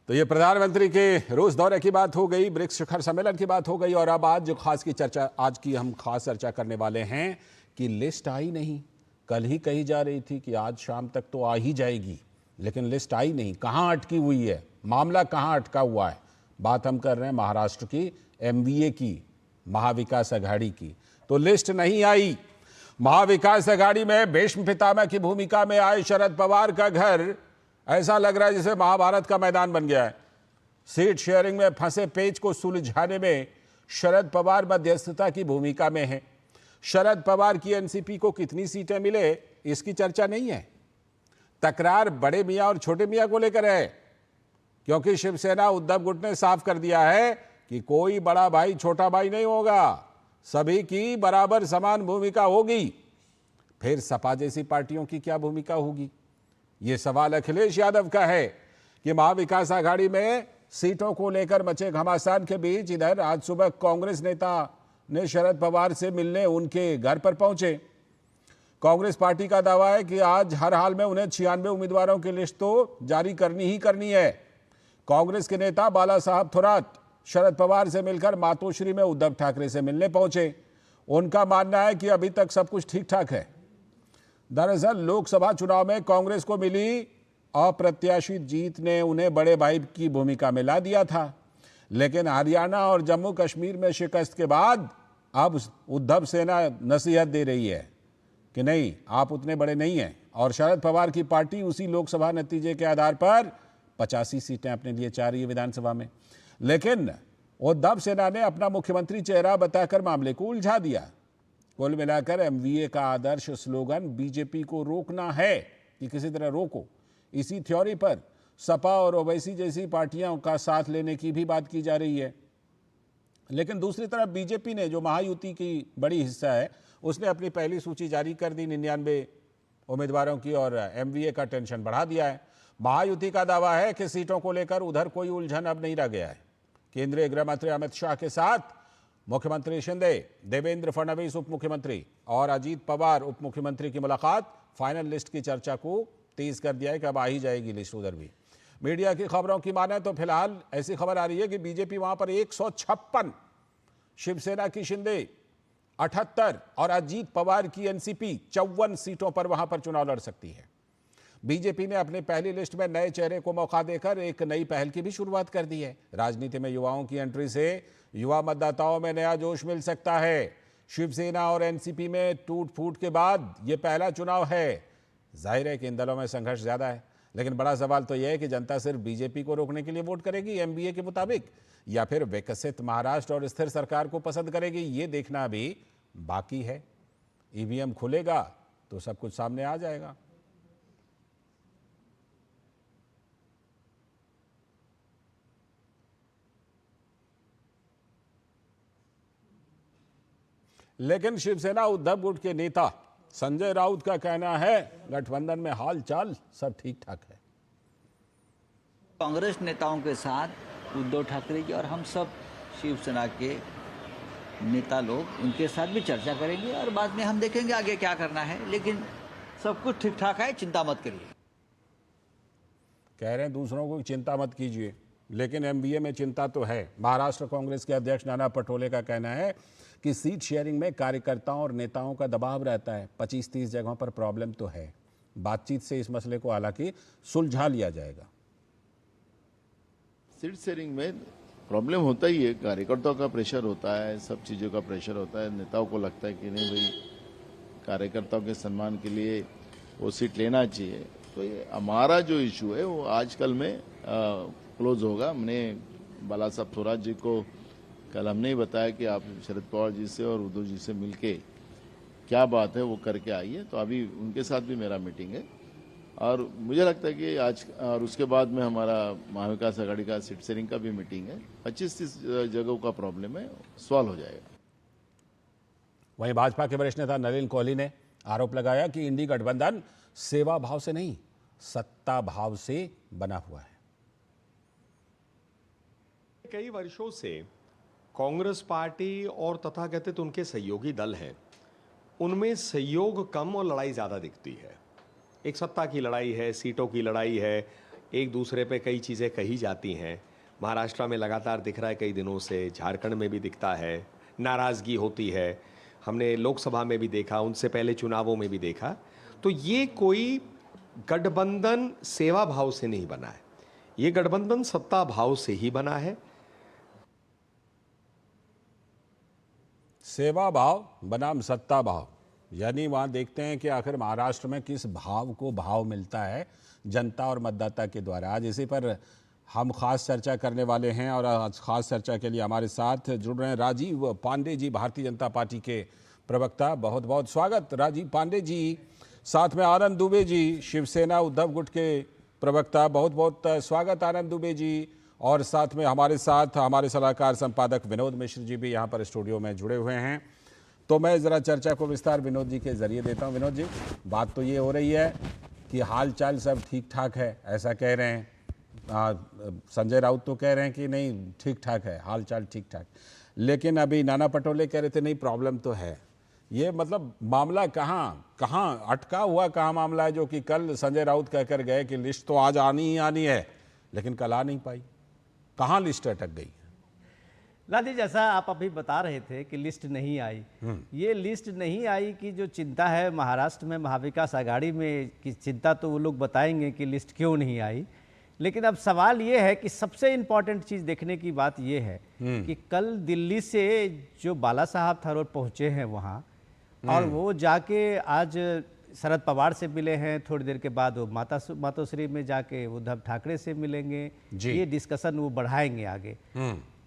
तो ये प्रधानमंत्री के रूस दौरे की बात हो गई, ब्रिक्स शिखर सम्मेलन की बात हो गई, और अब आज जो आज की हम खास चर्चा करने वाले हैं कि लिस्ट आई नहीं। कल ही कही जा रही थी कि आज शाम तक तो आ ही जाएगी, लेकिन लिस्ट आई नहीं। कहाँ अटकी हुई है, मामला कहाँ अटका हुआ है? बात हम कर रहे हैं महाराष्ट्र की MVA की, महाविकास अघाड़ी की। तो लिस्ट नहीं आई। महाविकास अघाड़ी में भीष्म पितामह की भूमिका में आए शरद पवार का घर ऐसा लग रहा है जैसे महाभारत का मैदान बन गया है। सीट शेयरिंग में फंसे पेच को सुलझाने में शरद पवार मध्यस्थता की भूमिका में है। शरद पवार की एनसीपी को कितनी सीटें मिले इसकी चर्चा नहीं है। तकरार बड़े मियां और छोटे मियां को लेकर है, क्योंकि शिवसेना उद्धव गुट ने साफ कर दिया है कि कोई बड़ा भाई छोटा भाई नहीं होगा, सभी की बराबर समान भूमिका होगी। फिर सपा जैसी पार्टियों की क्या भूमिका होगी? ये सवाल अखिलेश यादव का है कि महाविकास आघाड़ी में सीटों को लेकर मचे घमासान के बीच इधर आज सुबह कांग्रेस नेता ने शरद पवार से मिलने उनके घर पर पहुंचे। कांग्रेस पार्टी का दावा है कि आज हर हाल में उन्हें 96 उम्मीदवारों की लिस्ट तो जारी करनी ही करनी है। कांग्रेस के नेता बाला साहब थोराट शरद पवार से मिलकर मातोश्री में उद्धव ठाकरे से मिलने पहुंचे। उनका मानना है कि अभी तक सब कुछ ठीक ठाक है। दरअसल लोकसभा चुनाव में कांग्रेस को मिली अप्रत्याशित जीत ने उन्हें बड़े भाई की भूमिका में ला दिया था, लेकिन हरियाणा और जम्मू कश्मीर में शिकस्त के बाद अब उद्धव सेना नसीहत दे रही है कि नहीं, आप उतने बड़े नहीं हैं, और शरद पवार की पार्टी उसी लोकसभा नतीजे के आधार पर 85 सीटें अपने लिए चाह रही है विधानसभा में। लेकिन उद्धव सेना ने अपना मुख्यमंत्री चेहरा बताकर मामले को उलझा दिया। कुल मिलाकर एमवीए का आदर्श स्लोगन बीजेपी को रोकना है कि किसी तरह रोको, इसी थ्योरी पर सपा और ओवैसी जैसी पार्टियों का साथ लेने की भी बात की जा रही है। लेकिन दूसरी तरफ बीजेपी ने, जो महायुति की बड़ी हिस्सा है, उसने अपनी पहली सूची जारी कर दी 99 उम्मीदवारों की और एमवीए का टेंशन बढ़ा दिया है। महायुति का दावा है कि सीटों को लेकर उधर कोई उलझन अब नहीं रह गया है। केंद्रीय गृह मंत्री अमित शाह के साथ मुख्यमंत्री शिंदे, देवेंद्र फडणवीस उप मुख्यमंत्री और अजीत पवार उप मुख्यमंत्री की मुलाकात फाइनल लिस्ट की चर्चा को तेज कर दिया है कि अब आ ही जाएगी लिस्ट उधर भी। मीडिया की खबरों की माने तो फिलहाल ऐसी खबर आ रही है कि बीजेपी वहां पर 156, शिवसेना की शिंदे 78 और अजीत पवार की एनसीपी 54 सीटों पर वहां पर चुनाव लड़ सकती है। बीजेपी ने अपनी पहली लिस्ट में नए चेहरे को मौका देकर एक नई पहल की भी शुरुआत कर दी है। राजनीति में युवाओं की एंट्री से युवा मतदाताओं में नया जोश मिल सकता है। शिवसेना और एनसीपी में टूट फूट के बाद ये पहला चुनाव है। जाहिर है कि इन दलों में संघर्ष ज्यादा है, लेकिन बड़ा सवाल तो यह है कि जनता सिर्फ बीजेपी को रोकने के लिए वोट करेगी एमबीए के मुताबिक, या फिर विकसित महाराष्ट्र और स्थिर सरकार को पसंद करेगी, ये देखना अभी बाकी है। ईवीएम खुलेगा तो सब कुछ सामने आ जाएगा। लेकिन शिवसेना उद्धव गुट के नेता संजय राउत का कहना है गठबंधन में हाल चाल सब ठीक ठाक है। कांग्रेस नेताओं के साथ उद्धव ठाकरे जी और हम सब शिवसेना के नेता लोग, उनके साथ भी चर्चा करेंगे और बाद में हम देखेंगे आगे क्या करना है, लेकिन सब कुछ ठीक ठाक है, चिंता मत करिए। कह रहे हैं दूसरों को चिंता मत कीजिए, लेकिन एमबीए में चिंता तो है। महाराष्ट्र कांग्रेस के अध्यक्ष नाना पटोले का कहना है कि सीट शेयरिंग में कार्यकर्ताओं और नेताओं का दबाव रहता है। 25-30 जगहों पर प्रॉब्लम तो है। बातचीत से इस मसले को हालांकि सुलझा लिया जाएगा। सीट शेयरिंग में प्रॉब्लम होता ही है, कार्यकर्ताओं का प्रेशर होता है, सब चीज़ों का प्रेशर होता है। नेताओं को लगता है कि नहीं भाई, कार्यकर्ताओं के सम्मान के लिए वो सीट लेना चाहिए। तो ये हमारा जो इशू है वो आजकल में क्लोज होगा। हमने बाला साहब थोराट जी को कल हमने ही बताया कि आप शरद पवार जी से और उद्धव जी से मिलके क्या बात है वो करके आइए। तो अभी उनके साथ भी मेरा मीटिंग है और मुझे लगता है कि आज और उसके बाद में हमारा महाविकास आघाड़ी का सीट शेयरिंग का भी मीटिंग है। 25-30 जगहों का प्रॉब्लम है, सॉल्व हो जाएगा। वहीं भाजपा के वरिष्ठ नेता नलिन कोहली ने आरोप लगाया कि इंडी गठबंधन सेवा भाव से नहीं, सत्ता भाव से बना हुआ है। कई वर्षों से कांग्रेस पार्टी और तथाकथित उनके सहयोगी दल हैं, उनमें सहयोग कम और लड़ाई ज़्यादा दिखती है। एक सत्ता की लड़ाई है, सीटों की लड़ाई है, एक दूसरे पे कई चीज़ें कही जाती हैं। महाराष्ट्र में लगातार दिख रहा है कई दिनों से, झारखंड में भी दिखता है, नाराज़गी होती है। हमने लोकसभा में भी देखा, उनसे पहले चुनावों में भी देखा। तो ये कोई गठबंधन सेवा भाव से नहीं बना है, ये गठबंधन सत्ता भाव से ही बना है। सेवा भाव बनाम सत्ता भाव, यानी वहाँ देखते हैं कि आखिर महाराष्ट्र में किस भाव को भाव मिलता है जनता और मतदाता के द्वारा। आज इसी पर हम खास चर्चा करने वाले हैं और आज खास चर्चा के लिए हमारे साथ जुड़ रहे हैं राजीव पांडे जी, भारतीय जनता पार्टी के प्रवक्ता। बहुत बहुत स्वागत राजीव पांडे जी। साथ में आनंद दुबे जी, शिवसेना उद्धव गुट के प्रवक्ता। बहुत बहुत स्वागत आनंद दुबे जी। और साथ में हमारे साथ हमारे सलाहकार संपादक विनोद मिश्र जी भी यहाँ पर स्टूडियो में जुड़े हुए हैं। तो मैं ज़रा चर्चा को विस्तार विनोद जी के ज़रिए देता हूँ। विनोद जी, बात तो ये हो रही है कि हाल चाल सब ठीक ठाक है, ऐसा कह रहे हैं। संजय राउत तो कह रहे हैं कि नहीं ठीक ठाक है, हाल चाल ठीक ठाक। लेकिन अभी नाना पटोले कह रहे थे नहीं प्रॉब्लम तो है। ये मतलब मामला कहाँ अटका हुआ कहाँ मामला है, जो कि कल संजय राउत कहकर गए कि लिस्ट तो आज आनी ही आनी है, लेकिन कल आ नहीं पाई। कहाँ लिस्ट अटक गई? लाल जी, जैसा आप अभी बता रहे थे कि लिस्ट नहीं आई, ये लिस्ट नहीं आई की जो चिंता है महाराष्ट्र में महाविकास आघाड़ी में की चिंता, तो वो लोग बताएंगे कि लिस्ट क्यों नहीं आई। लेकिन अब सवाल ये है कि सबसे इम्पॉर्टेंट चीज़ देखने की बात ये है कि कल दिल्ली से जो बाला साहब थरोट पहुँचे हैं वहाँ, और वो जाके आज शरद पवार से मिले हैं, थोड़ी देर के बाद वो मातोश्री में जाके उद्धव ठाकरे से मिलेंगे। ये डिस्कशन वो बढ़ाएंगे आगे।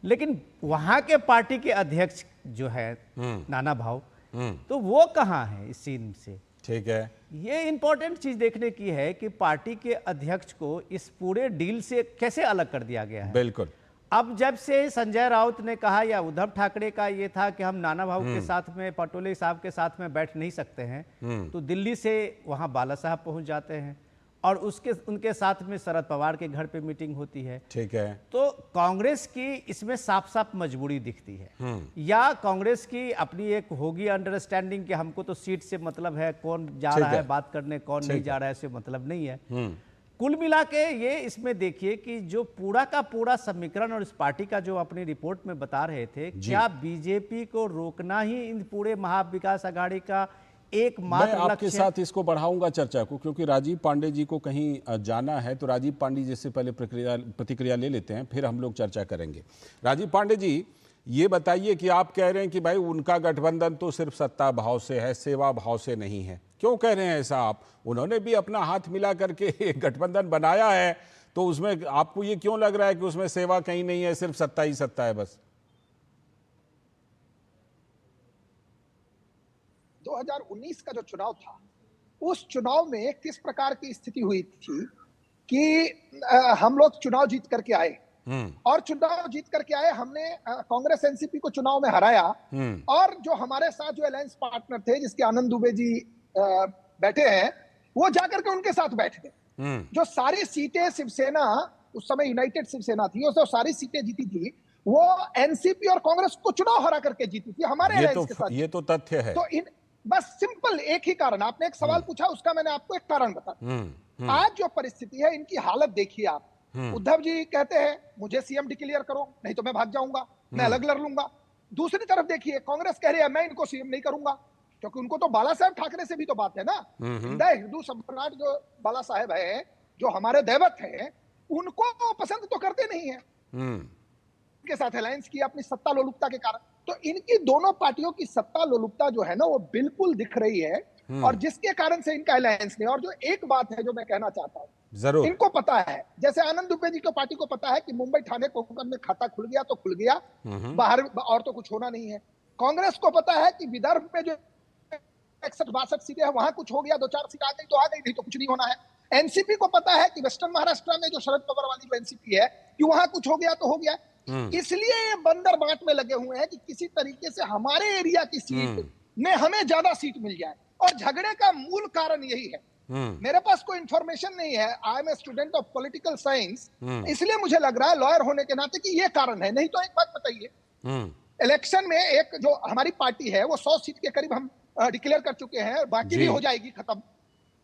लेकिन वहाँ के पार्टी के अध्यक्ष जो है नाना भाव, तो वो कहाँ है इस सीन से? ठीक है, ये इंपॉर्टेंट चीज देखने की है कि पार्टी के अध्यक्ष को इस पूरे डील से कैसे अलग कर दिया गया है। बिल्कुल। अब जब से संजय राउत ने कहा या उद्धव ठाकरे का ये था कि हम नाना भाऊ के साथ में, पटोले साहब के साथ में बैठ नहीं सकते हैं, तो दिल्ली से वहां बाला साहब पहुंच जाते हैं और उनके साथ में शरद पवार के घर पे मीटिंग होती है। ठीक है। तो कांग्रेस की इसमें साफ साफ मजबूरी दिखती है, या कांग्रेस की अपनी एक होगी अंडरस्टैंडिंग कि हमको तो सीट से मतलब है, कौन जा रहा है बात करने, कौन नहीं जा रहा है, इससे मतलब नहीं है। कुल मिला के ये इसमें देखिए कि जो पूरा का पूरा समीकरण और इस पार्टी का जो अपनी रिपोर्ट में बता रहे थे, क्या बीजेपी को रोकना ही इन पूरे महाविकास आघाड़ी का एकमात्र मैं आपके साथ इसको बढ़ाऊंगा चर्चा को, क्योंकि राजीव पांडे जी को कहीं जाना है, तो राजीव पांडे जी से पहले प्रतिक्रिया ले लेते हैं, फिर हम लोग चर्चा करेंगे। राजीव पांडे जी, ये बताइए कि आप कह रहे हैं कि भाई उनका गठबंधन तो सिर्फ सत्ता भाव से है, सेवा भाव से नहीं है। क्यों कह रहे हैं ऐसा आप? उन्होंने भी अपना हाथ मिला करके एक गठबंधन बनाया है, तो उसमें आपको ये क्यों लग रहा है कि उसमें सेवा कहीं नहीं है, सिर्फ सत्ता ही सत्ता है बस? 2019 का जो चुनाव था, उस चुनाव में किस प्रकार की स्थिति हुई थी कि हम लोग चुनाव जीत करके आए, और चुनाव जीत करके आए, हमने कांग्रेस एनसीपी को चुनाव में हराया, और जो हमारे साथ जो अलायंस पार्टनर थे, जिसके आनंद दुबे जी बैठे हैं, वो जाकर के उनके साथ बैठ गए। जो सारी सीटें शिवसेना, उस समय यूनाइटेड शिवसेना थी, उसने सारी सीटें जीती थी, वो एनसीपी और कांग्रेस को चुनाव हरा करके जीती थी हमारे अलायंस के साथ। ये तो तथ्य है। तो बस सिंपल एक ही कारण, आपने एक सवाल पूछा, उसका मैंने आपको एक कारण बताया। आज जो परिस्थिति है, इनकी हालत देखिए आप। उद्धव जी कहते हैं मुझे सीएम डिक्लेयर करो, नहीं तो मैं भाग जाऊंगा, मैं अलग लड़ लूंगा। दूसरी तरफ देखिए, कांग्रेस कह रही है मैं इनको सीएम नहीं करूंगा, क्योंकि उनको तो बाला साहेब ठाकरे से भी तो बात है ना। हिंदू सम्राट जो बाला साहेब है, जो हमारे दैवत है, उनको पसंद तो करते नहीं है, के साथ अलायंस किया अपनी सत्ता लोलुपता के कारण। तो इनकी दोनों पार्टियों की सत्ता लोलुपता जो है ना, वो बिल्कुल दिख रही है, और जिसके कारण से इनका अलायंस नहीं। और जो एक बात है जो मैं कहना चाहता हूँ, जरूर, इनको पता है, जैसे आनंद दुबे जी की पार्टी को पता है कि मुंबई ठाणे कोंकण में खाता खुल गया तो खुल गया, बाहर और तो कुछ होना नहीं है। कांग्रेस को पता है कि विदर्भ में जो 61-62 सीटें हैं, वहां कुछ हो गया, 2-4 सीट आ गई तो आ गई, नहीं तो कुछ नहीं होना है। एनसीपी को पता है कि वेस्टर्न महाराष्ट्र में जो शरद पवार वाली जो एनसीपी है, कि वहां कुछ हो गया तो हो गया। इसलिए ये बंदर बांट में लगे हुए हैं कि किसी तरीके से हमारे एरिया की सीट में हमें ज्यादा सीट मिल जाए, और झगड़े का मूल कारण यही है। मेरे पास कोई इंफॉर्मेशन नहीं है, I am a student of political science, इसलिए मुझे लग रहा है लॉयर होने के नाते कि ये कारण है। नहीं तो एक बात बताइए, इलेक्शन में एक जो हमारी पार्टी है, वो 100 सीट के करीब हम डिक्लेयर कर चुके हैं, बाकी भी हो जाएगी खत्म।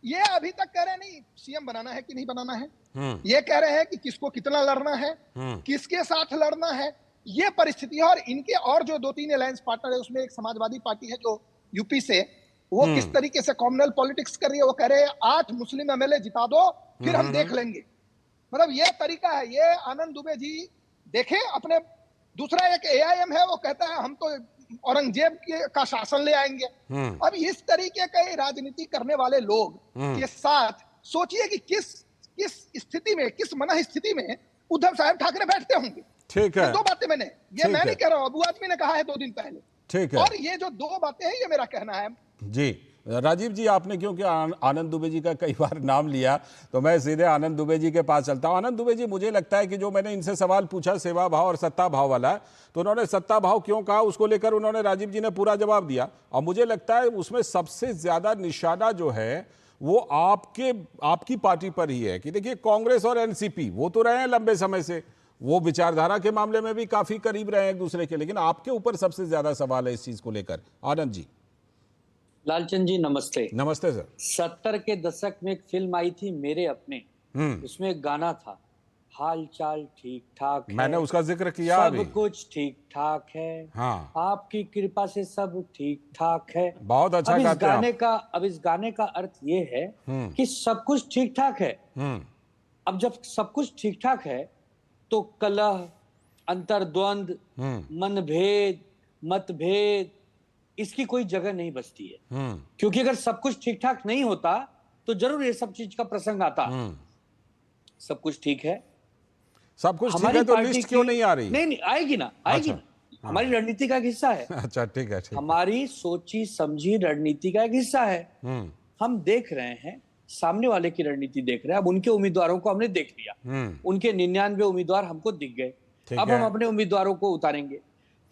ये अभी तक कह रहे नहीं सीएम बनाना है कि नहीं बनाना है, ये कह रहे हैं कि किसको कितना लड़ना है, किसके साथ लड़ना है, ये परिस्थिति है। और इनके और जो 2-3 अलायंस पार्टनर है, उसमें एक समाजवादी पार्टी है जो यूपी से, वो किस तरीके से कॉम्युनल पॉलिटिक्स कर रही है। वो कह रहे हैं 8 मुस्लिम एमएलए जिता दो, फिर हम देख लेंगे। मतलब ये तरीका है। ये आनंद दुबे जी देखें अपने। दूसरा एक एआईएम है, वो कहता है हम तो औरंगजेब का शासन ले आएंगे। अब इस तरीके का राजनीति करने वाले लोग के साथ सोचिए कि किस स्थिति में, किस मनः स्थिति में उद्धव साहब ठाकरे बैठते होंगे। ठीक है, 2 बातें मैं नहीं कह रहा हूं, अबू आदमी ने कहा है 2 दिन पहले। ठीक है, और ये जो 2 बातें हैं, ये मेरा कहना है। जी राजीव जी, आपने क्योंकि आनंद दुबे जी का कई बार नाम लिया, तो मैं सीधे आनंद दुबे जी के पास चलता हूं। आनंद दुबे जी, मुझे लगता है कि जो मैंने इनसे सवाल पूछा सेवा भाव और सत्ता भाव वाला, तो उन्होंने सत्ता भाव क्यों कहा, उसको लेकर उन्होंने राजीव जी ने पूरा जवाब दिया। और मुझे लगता है उसमें सबसे ज्यादा निशाना जो है वो आपकी पार्टी पर ही है कि देखिए, कांग्रेस और एनसीपी वो तो रहे हैं लंबे समय से, वो विचारधारा के मामले में भी काफी करीब रहे हैं एक दूसरे के, लेकिन आपके ऊपर सबसे ज्यादा सवाल है इस चीज को लेकर। आनंद जी। लालचंद जी नमस्ते। नमस्ते सर। 70 के दशक में एक फिल्म आई थी मेरे अपने, उसमें एक गाना था, हाल चाल ठीक ठाक है, मैंने उसका जिक्र किया, सब कुछ ठीक ठाक है, हाँ, आपकी कृपा से सब ठीक ठाक है। बहुत अच्छा अब इस गाने का अर्थ ये है कि सब कुछ ठीक ठाक है। अब जब सब कुछ ठीक ठाक है तो कलह, अंतर्द्वंद, मनभेद, मतभेद, इसकी कोई जगह नहीं बचती है। क्योंकि अगर सब कुछ ठीक ठाक नहीं होता तो जरूर ये सब चीज का प्रसंग आता। सब कुछ ठीक है, सब कुछ ठीक है, तो लिस्ट क्यों नहीं आ रही? नहीं आएगी ना, आएगी ना। हमारी रणनीति का एक हिस्सा है। अच्छा ठीक है, ठीक। हमारी सोची समझी रणनीति का एक हिस्सा है। हम देख रहे हैं, सामने वाले की रणनीति देख रहे हैं। अब उनके उम्मीदवारों को हमने देख लिया, उनके 99 उम्मीदवार हमको दिख गए। अब हम अपने उम्मीदवारों को उतारेंगे।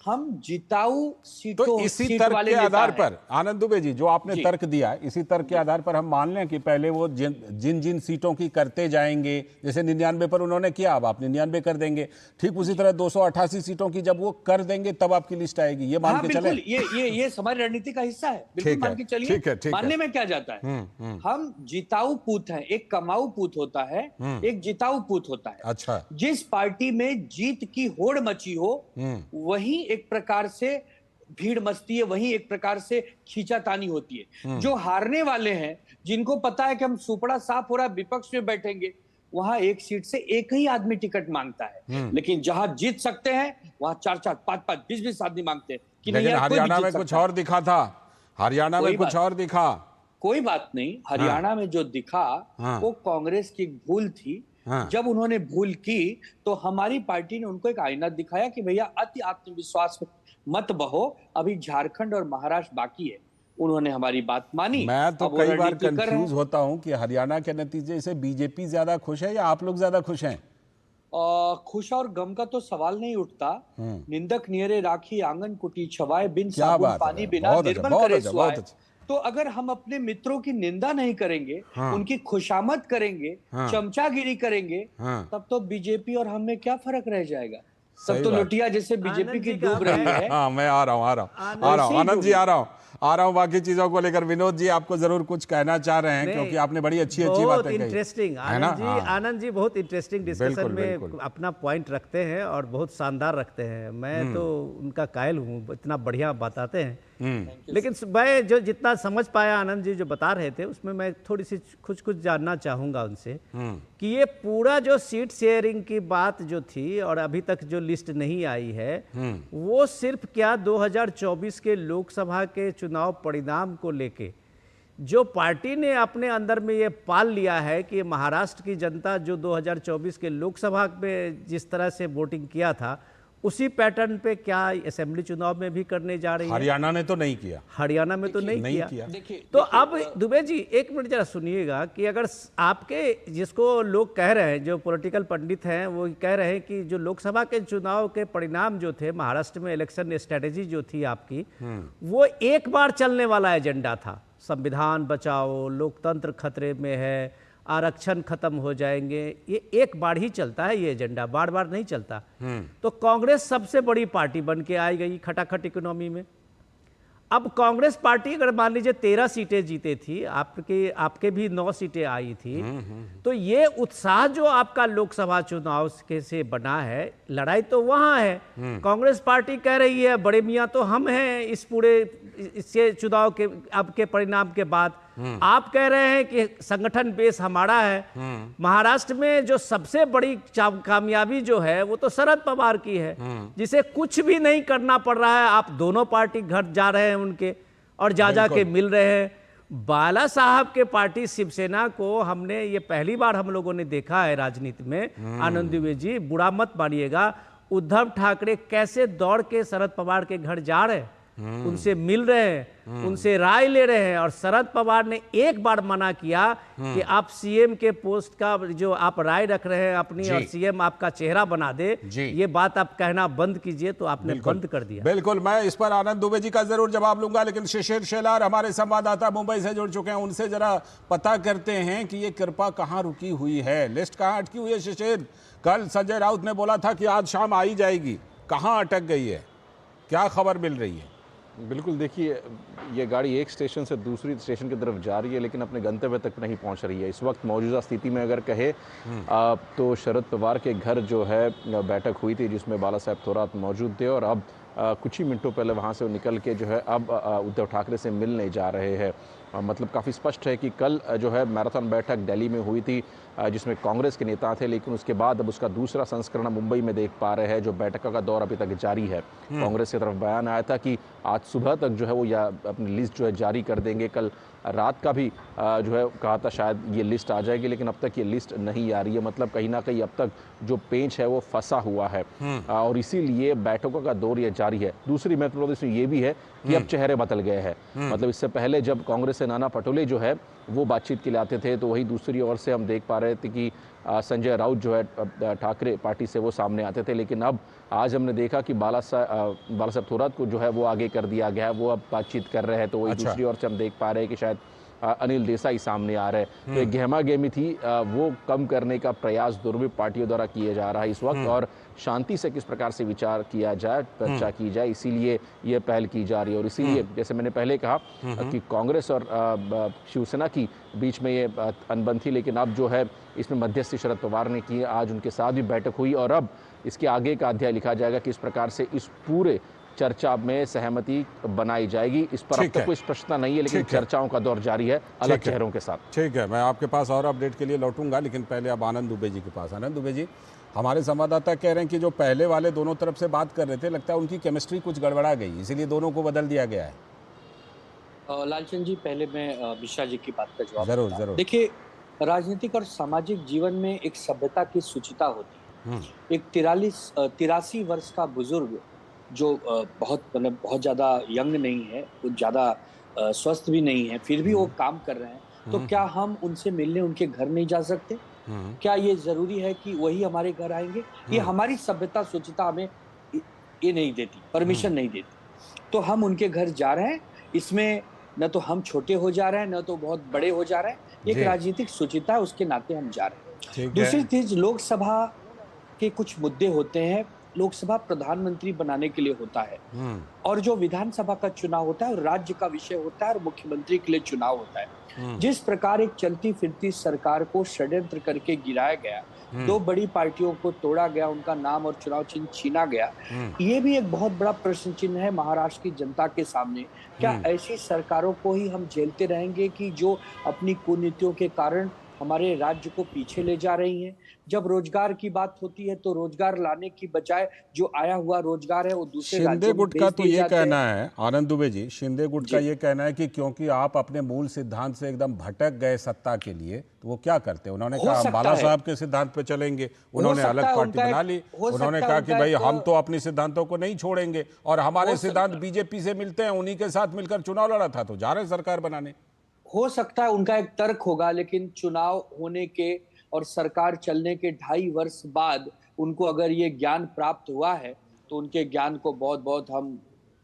हम जिताऊ सीटों, तो इसी सीट तर्क वाले के नेता आधार हैं। पर आनंद दुबे जी, जो आपने जी। तर्क दिया, इसी तर्क के आधार पर हम मान लें कि पहले वो जिन जिन सीटों की करते जाएंगे, जैसे 99 पर उन्होंने किया, अब आप 99 कर देंगे, ठीक उसी तरह 288 सीटों की जब वो कर देंगे तब आपकी लिस्ट आएगी, ये मान हाँ, के चले। बिल्कुल, ये हमारी रणनीति का हिस्सा है। बिल्कुल ठीक है, मान के चलिए। ठीक है, ठीक मानने है। में क्या जाता है। हम जिताऊ पूत हैं। एक कमाऊ पूत होता है, एक जिताऊ पूत होता है। अच्छा। जिस पार्टी में जीत की होड़ मची हो, वही एक प्रकार से भीड़ मचती है, वही एक प्रकार से खींचातानी होती है। जो हारने वाले हैं, जिनको पता है कि हम सुपड़ा साफ हो रहा है, विपक्ष में बैठेंगे, वहां एक सीट से एक ही आदमी टिकट मांगता है। लेकिन जहां जीत सकते हैं वहां 4-4, 5-5, 20-20 आदमी मांगते हैं कि नहीं लेकिन यार, कोई भी हरियाणा जीत में सकता कुछ है। और दिखा था, हरियाणा में कोई कुछ बात- और दिखा। कोई बात नहीं, हरियाणा में जो दिखा वो कांग्रेस की भूल थी। जब उन्होंने भूल की तो हमारी पार्टी ने उनको एक आईना दिखाया कि भैया अति आत्मविश्वास मत बहो, अभी झारखंड और महाराष्ट्र बाकी है। उन्होंने हमारी बात मानी। मैं तो अब वो कई बार रणनीति कर रहे कंफ्यूज हैं। होता हूं कि हरियाणा के नतीजे से बीजेपी ज्यादा खुश है या आप लोग ज्यादा खुश हैं? खुश और गम का तो सवाल नहीं उठता। निंदक नियरे राखी आंगन कुटी छवाए, बिन क्या साबुन बात है, पानी बिना बहुत अच्छा, निर्मल बहुत करे अच्छा, सुआए। बहुत अच्छा। तो अगर हम अपने मित्रों की निंदा नहीं करेंगे, उनकी खुशामद करेंगे, चमचागिरी करेंगे, तब तो बीजेपी और हमें क्या फर्क रह जाएगा। तब तो लुटिया जैसे बीजेपी की डूब रही है। हाँ, मैं आ रहा हूँ आनंद जी, आ रहा हूँ बाकी चीजों को लेकर। विनोद जी, आपको जरूर कुछ कहना चाह रहे हैं, क्योंकि आपने बड़ी अच्छी बातें कही। इंटरेस्टिंग आनंद जी बहुत इंटरेस्टिंग डिस्कशन में अपना पॉइंट रखते हैं और बहुत शानदार रखते हैं। मैं तो उनका कायल हूँ, इतना बढ़िया बताते हैं। लेकिन मैं जो जितना समझ पाया आनंद जी जो बता रहे थे, उसमें मैं थोड़ी सी कुछ जानना चाहूंगा उनसे कि ये पूरा जो सीट शेयरिंग की बात जो थी और अभी तक जो लिस्ट नहीं आई है, वो सिर्फ क्या 2024 के लोकसभा के चुनाव परिणाम को लेके जो पार्टी ने अपने अंदर में ये पाल लिया है कि महाराष्ट्र की जनता जो 2024 के लोकसभा में जिस तरह से वोटिंग किया था, उसी पैटर्न पे क्या असेंबली चुनाव में भी करने जा रही है? हरियाणा ने तो नहीं किया। हरियाणा में तो नहीं किया। तो अब दुबे जी एक मिनट जरा सुनिएगा कि अगर आपके जिसको लोग कह रहे हैं, जो पॉलिटिकल पंडित हैं, वो कह रहे हैं कि जो लोकसभा के चुनाव के परिणाम जो थे, महाराष्ट्र में इलेक्शन स्ट्रेटेजी जो थी आपकी, वो एक बार चलने वाला एजेंडा था। संविधान बचाओ, लोकतंत्र खतरे में है, आरक्षण खत्म हो जाएंगे, ये एक बार ही चलता है ये एजेंडा, बार बार नहीं चलता। तो कांग्रेस सबसे बड़ी पार्टी बन के आई गई खटाखट इकोनॉमी में। अब कांग्रेस पार्टी अगर मान लीजिए 13 सीटें जीते थी, आपके भी 9 सीटें आई थी, तो ये उत्साह जो आपका लोकसभा चुनाव के से बना है, लड़ाई तो वहां है। कांग्रेस पार्टी कह रही है बड़े मियां तो हम हैं इस पूरे इससे चुनाव के आपके परिणाम के बाद। आप कह रहे हैं कि संगठन बेस हमारा है। महाराष्ट्र में जो सबसे बड़ी कामयाबी जो है वो तो शरद पवार की है, जिसे कुछ भी नहीं करना पड़ रहा है। आप दोनों पार्टी घर जा रहे हैं उनके और जा के मिल रहे हैं। बाला साहब के पार्टी शिवसेना को हमने ये पहली बार हम लोगों ने देखा है राजनीति में। आनंद दुबे जी बुरा मत मानिएगा, उद्धव ठाकरे कैसे दौड़ के शरद पवार के घर जा रहे हैं, उनसे मिल रहे हैं, उनसे राय ले रहे हैं। और शरद पवार ने एक बार मना किया कि आप सीएम के पोस्ट का जो आप राय रख रहे हैं अपनी, और सीएम आपका चेहरा बना दे, ये बात आप कहना बंद कीजिए, तो आपने बंद कर दिया। बिल्कुल, मैं इस पर आनंद दुबे जी का जरूर जवाब लूंगा, लेकिन शिशिर शेलार हमारे संवाददाता मुंबई से जुड़ चुके हैं, उनसे जरा पता करते हैं कि ये कृपा कहाँ रुकी हुई है, लिस्ट कहाँ अटकी हुई है। शिशिर, कल संजय राउत ने बोला था कि आज शाम आई जाएगी, कहाँ अटक गई है, क्या खबर मिल रही है? बिल्कुल, देखिए ये गाड़ी एक स्टेशन से दूसरी स्टेशन की तरफ जा रही है, लेकिन अपने गंतव्य तक नहीं पहुंच रही है। इस वक्त मौजूदा स्थिति में अगर कहे तो शरद पवार के घर जो है बैठक हुई थी, जिसमें बाला साहब थोरात मौजूद थे, और अब कुछ ही मिनटों पहले वहां से वो निकल के जो है अब उद्धव ठाकरे से मिलने जा रहे हैं। मतलब काफ़ी स्पष्ट है कि कल जो है मैराथन बैठक दिल्ली में हुई थी, जिसमें कांग्रेस के नेता थे, लेकिन उसके बाद अब उसका दूसरा संस्करण मुंबई में देख पा रहे हैं, जो बैठक का दौर अभी तक जारी है। कांग्रेस की तरफ बयान आया था कि आज सुबह तक जो है वो या अपनी लिस्ट जो है जारी कर देंगे। कल रात का भी जो है कहा था शायद ये लिस्ट आ जाएगी, लेकिन अब तक ये लिस्ट नहीं आ रही है। मतलब कहीं ना कहीं अब तक जो पेंच है वो फंसा हुआ है और इसीलिए बैठकों का दौर ये जारी है। दूसरी महत्वपूर्ण इसमें ये भी है कि अब चेहरे बदल गए हैं। मतलब इससे पहले जब कांग्रेस से नाना पटोले जो है वो बातचीत के लिए आते थे, तो वही दूसरी ओर से हम देख पा रहे थे कि संजय राउत जो है ठाकरे पार्टी से वो सामने आते थे। लेकिन अब आज हमने देखा कि बाला साहब थोराट को जो है वो आगे कर दिया गया है, वो अब बातचीत कर रहे हैं। तो वही दूसरी ओर से हम देख पा रहे हैं कि शायद अनिल देसाई सामने आ रहे हैं। तो एक गहमा गहमी थी, वो कम करने का प्रयास दोनों पार्टियों द्वारा किया जा रहा है इस वक्त, और शांति से किस प्रकार से विचार किया जाए, चर्चा की जाए, इसीलिए ये पहल की जा रही है। और इसीलिए जैसे मैंने पहले कहा कि कांग्रेस और शिवसेना की बीच में ये अनबन थी, लेकिन अब जो है इसमें मध्यस्थी शरद पवार ने की। आज उनके साथ भी बैठक हुई और अब इसके आगे का अध्याय लिखा जाएगा कि इस प्रकार से इस पूरे चर्चा में सहमति बनाई जाएगी। इस पर अब तक कोई स्पष्टता नहीं है, लेकिन चर्चाओं का दौर जारी है अलग चेहरों के साथ। ठीक है, मैं आपके पास और अपडेट के लिए लौटूंगा, लेकिन पहले अब आनंद दुबे जी के पास। आनंद दुबे जी, हमारे संवाददाता कह रहे हैं कि जो पहले वाले दोनों तरफ से बात कर रहे थे, लगता है उनकी केमिस्ट्री कुछ गड़बड़ा गई, इसीलिए दोनों को बदल दिया गया है। लालचंद जी, पहले मैं मिश्रा जी की बात का जवाब जरूर। देखिए, राजनीतिक और सामाजिक जीवन में एक सभ्यता की सूचिता होती है। एक 83 वर्ष का बुजुर्ग जो बहुत ज्यादा यंग नहीं है, कुछ ज्यादा स्वस्थ भी नहीं है, फिर भी वो काम कर रहे हैं, तो क्या हम उनसे मिलने उनके घर नहीं जा सकते? क्या ये जरूरी है कि वही हमारे घर आएंगे? ये हमारी सभ्यता सूचिता हमें ये नहीं देती, परमिशन नहीं देती। तो हम उनके घर जा रहे हैं, इसमें न तो हम छोटे हो जा रहे हैं, न तो बहुत बड़े हो जा रहे हैं। एक राजनीतिक सूचिता है, उसके नाते हम जा रहे हैं। दूसरी चीज, लोकसभा के कुछ मुद्दे होते हैं, लोकसभा प्रधानमंत्री बनाने के लिए होता है, और जो विधानसभा का चुनाव होता है राज्य का विषय होता है और मुख्यमंत्री के लिए चुनाव होता है। जिस प्रकार एक चलती फिरती सरकार को षड्यंत्र करके गिराया गया, दो बड़ी पार्टियों को तोड़ा गया, उनका नाम और चुनाव चिन्ह छीना गया, ये भी एक बहुत बड़ा प्रश्न चिन्ह है महाराष्ट्र की जनता के सामने। क्या ऐसी सरकारों को ही हम झेलते रहेंगे कि जो अपनी कुनीतियों के कारण हमारे राज्य को पीछे ले जा रही हैं? जब रोजगार की बात होती है तो रोजगार लाने की बजाय जो आया हुआ रोजगार है वो दूसरे शिंदे गुट का तो ये कहना है, आनंद दुबे जी, शिंदे गुट का ये कहना है कि क्योंकि आप अपने मूल सिद्धांत से एकदम भटक गए सत्ता के लिए, तो वो क्या करते? उन्होंने कहा बाला साहब के सिद्धांत पे चलेंगे, उन्होंने अलग पार्टी बना ली। उन्होंने कहा कि भाई हम तो अपने सिद्धांतों को नहीं छोड़ेंगे और हमारे सिद्धांत बीजेपी से मिलते हैं, उन्हीं के साथ मिलकर चुनाव लड़ा था, तो जा रहे सरकार बनाने। हो सकता है उनका एक तर्क होगा, लेकिन चुनाव होने के और सरकार चलने के 2.5 वर्ष बाद उनको अगर ये ज्ञान प्राप्त हुआ है तो उनके ज्ञान को बहुत बहुत हम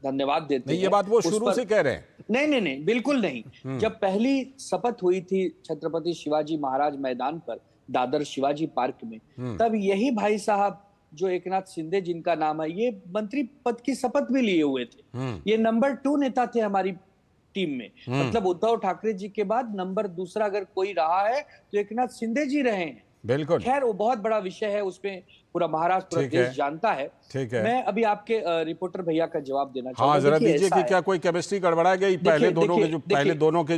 धन्यवाद देते हैं। ये बात वो शुरू से कह रहे हैं। नहीं, बिल्कुल नहीं। जब पहली शपथ हुई थी छत्रपति शिवाजी महाराज मैदान पर, दादर शिवाजी पार्क में, तब यही भाई साहब जो एकनाथ शिंदे जिनका नाम है, ये मंत्री पद की शपथ भी लिए हुए थे। ये नंबर 2 नेता थे हमारी टीम में। मतलब उद्धव ठाकरे जी के बाद नंबर 2 अगर कोई रहा है तो एकनाथ शिंदे जी रहे हैं। बिल्कुल। खैर, वो बहुत बड़ा विषय है, उसमें पूरा महाराष्ट्र, पूरा देश जानता है। ठीक है, मैं अभी आपके रिपोर्टर भैया का जवाब देना चाहूंगा। हाँ, जरा दीजिए कि क्या कोई केमिस्ट्री गड़बड़ा गई पहले दोनों के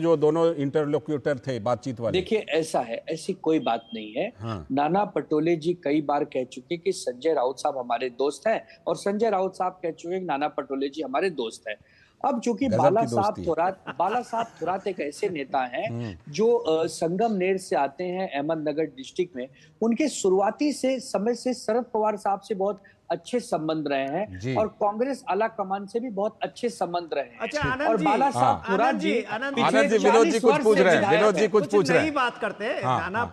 इंटरलोक्यूटर थे बातचीत वाले? देखिए, ऐसा है, ऐसी कोई बात नहीं है। नाना पटोले जी कई बार कह चुके कि संजय राउत साहब हमारे दोस्त हैं, और संजय राउत साहब कह चुके कि नाना पटोले जी हमारे दोस्त हैं। अब चूंकि बाला साहब थोराट एक ऐसे नेता हैं जो संगमनेर से आते हैं, अहमदनगर डिस्ट्रिक्ट में, उनके शुरुआती से समय से शरद पवार साहब से बहुत अच्छे संबंध रहे हैं और कांग्रेस आला कमान से भी बहुत अच्छे संबंध रहे हैं। अच्छा, आनंद और जी, बाला साहब थोराट जी, विनोद जी कुछ पूछ रहे हैं, विनोद जी कुछ पूछ रहे हैं। बात करते हैं, नाना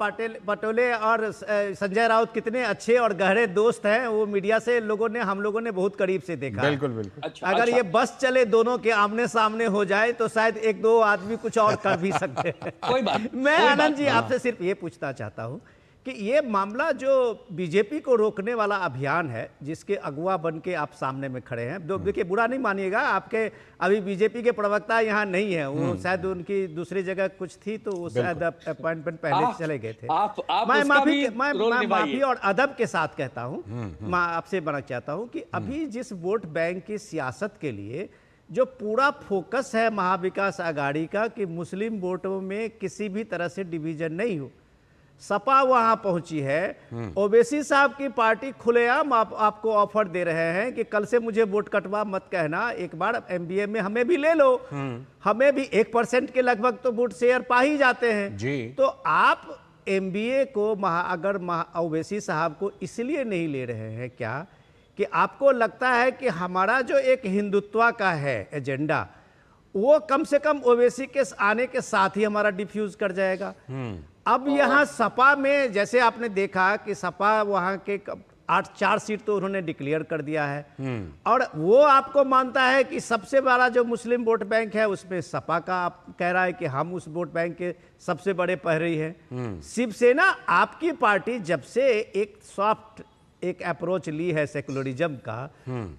पटोले और संजय राउत कितने अच्छे और गहरे दोस्त हैं, वो मीडिया से हम लोगों ने बहुत करीब से देखा। बिल्कुल। अगर ये बस चले दोनों के आमने सामने हो जाए तो शायद 1-2 आदमी कुछ और कर भी सकते हैं। कोई बात। मैं आनंद जी आपसे सिर्फ ये पूछना चाहता हूँ कि ये मामला जो बीजेपी को रोकने वाला अभियान है, जिसके अगुवा बन के आप सामने में खड़े हैं, देखिए बुरा नहीं मानिएगा, आपके अभी बीजेपी के प्रवक्ता यहाँ नहीं है, वो शायद उनकी दूसरी जगह कुछ थी तो वो शायद अपॉइंटमेंट पहले चले गए थे। मैं माफी और अदब के साथ कहता हूँ, मैं आपसे बताना चाहता हूँ कि अभी जिस वोट बैंक की सियासत के लिए जो पूरा फोकस है महाविकास आघाड़ी का कि मुस्लिम वोटों में किसी भी तरह से डिवीजन नहीं हो, सपा वहां पहुंची है। ओवैसी साहब की पार्टी खुलेआम आपको ऑफर दे रहे हैं कि कल से मुझे वोट कटवा मत कहना, एक बार एमबीए में हमें भी ले लो। हमें भी 1% के लगभग तो वोट शेयर पा ही जाते हैं जी। तो आप एमबीए को अगर ओवैसी साहब को इसलिए नहीं ले रहे हैं क्या कि आपको लगता है कि हमारा जो एक हिंदुत्व का है एजेंडा वो कम से कम ओवैसी के आने के साथ ही हमारा डिफ्यूज कर जाएगा। अब यहाँ सपा में जैसे आपने देखा कि सपा वहाँ के 4 सीट तो उन्होंने डिक्लेयर कर दिया है और वो आपको मानता है कि सबसे बड़ा जो मुस्लिम वोट बैंक है उसमें सपा का आप कह रहा है कि हम उस वोट बैंक के सबसे बड़े पहरे हैं। शिवसेना आपकी पार्टी जब से एक सॉफ्ट एक अप्रोच ली है सेकुलरिज्म का,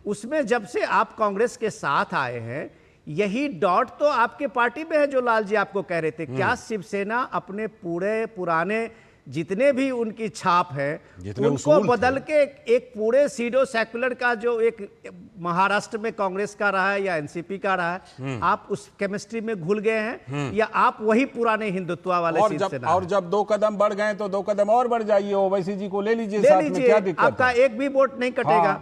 उसमें जब से आप कांग्रेस के साथ आए हैं, यही डॉट तो आपके पार्टी में है जो लाल जी आपको कह रहे थे। क्या शिवसेना अपने पूरे पुराने जितने भी उनकी छाप है उनको बदल के एक पूरे सीडो सेकुलर का जो एक महाराष्ट्र में कांग्रेस का रहा है या एनसीपी का रहा है, आप उस केमिस्ट्री में घुल गए हैं या आप वही पुराने हिंदुत्व वाले शिवसेना? और जब 2 कदम बढ़ गए तो 2 कदम और बढ़ जाइए, ओवैसी जी को ले लीजिए साथ में, क्या दिक्कत आपका है? एक भी वोट नहीं कटेगा।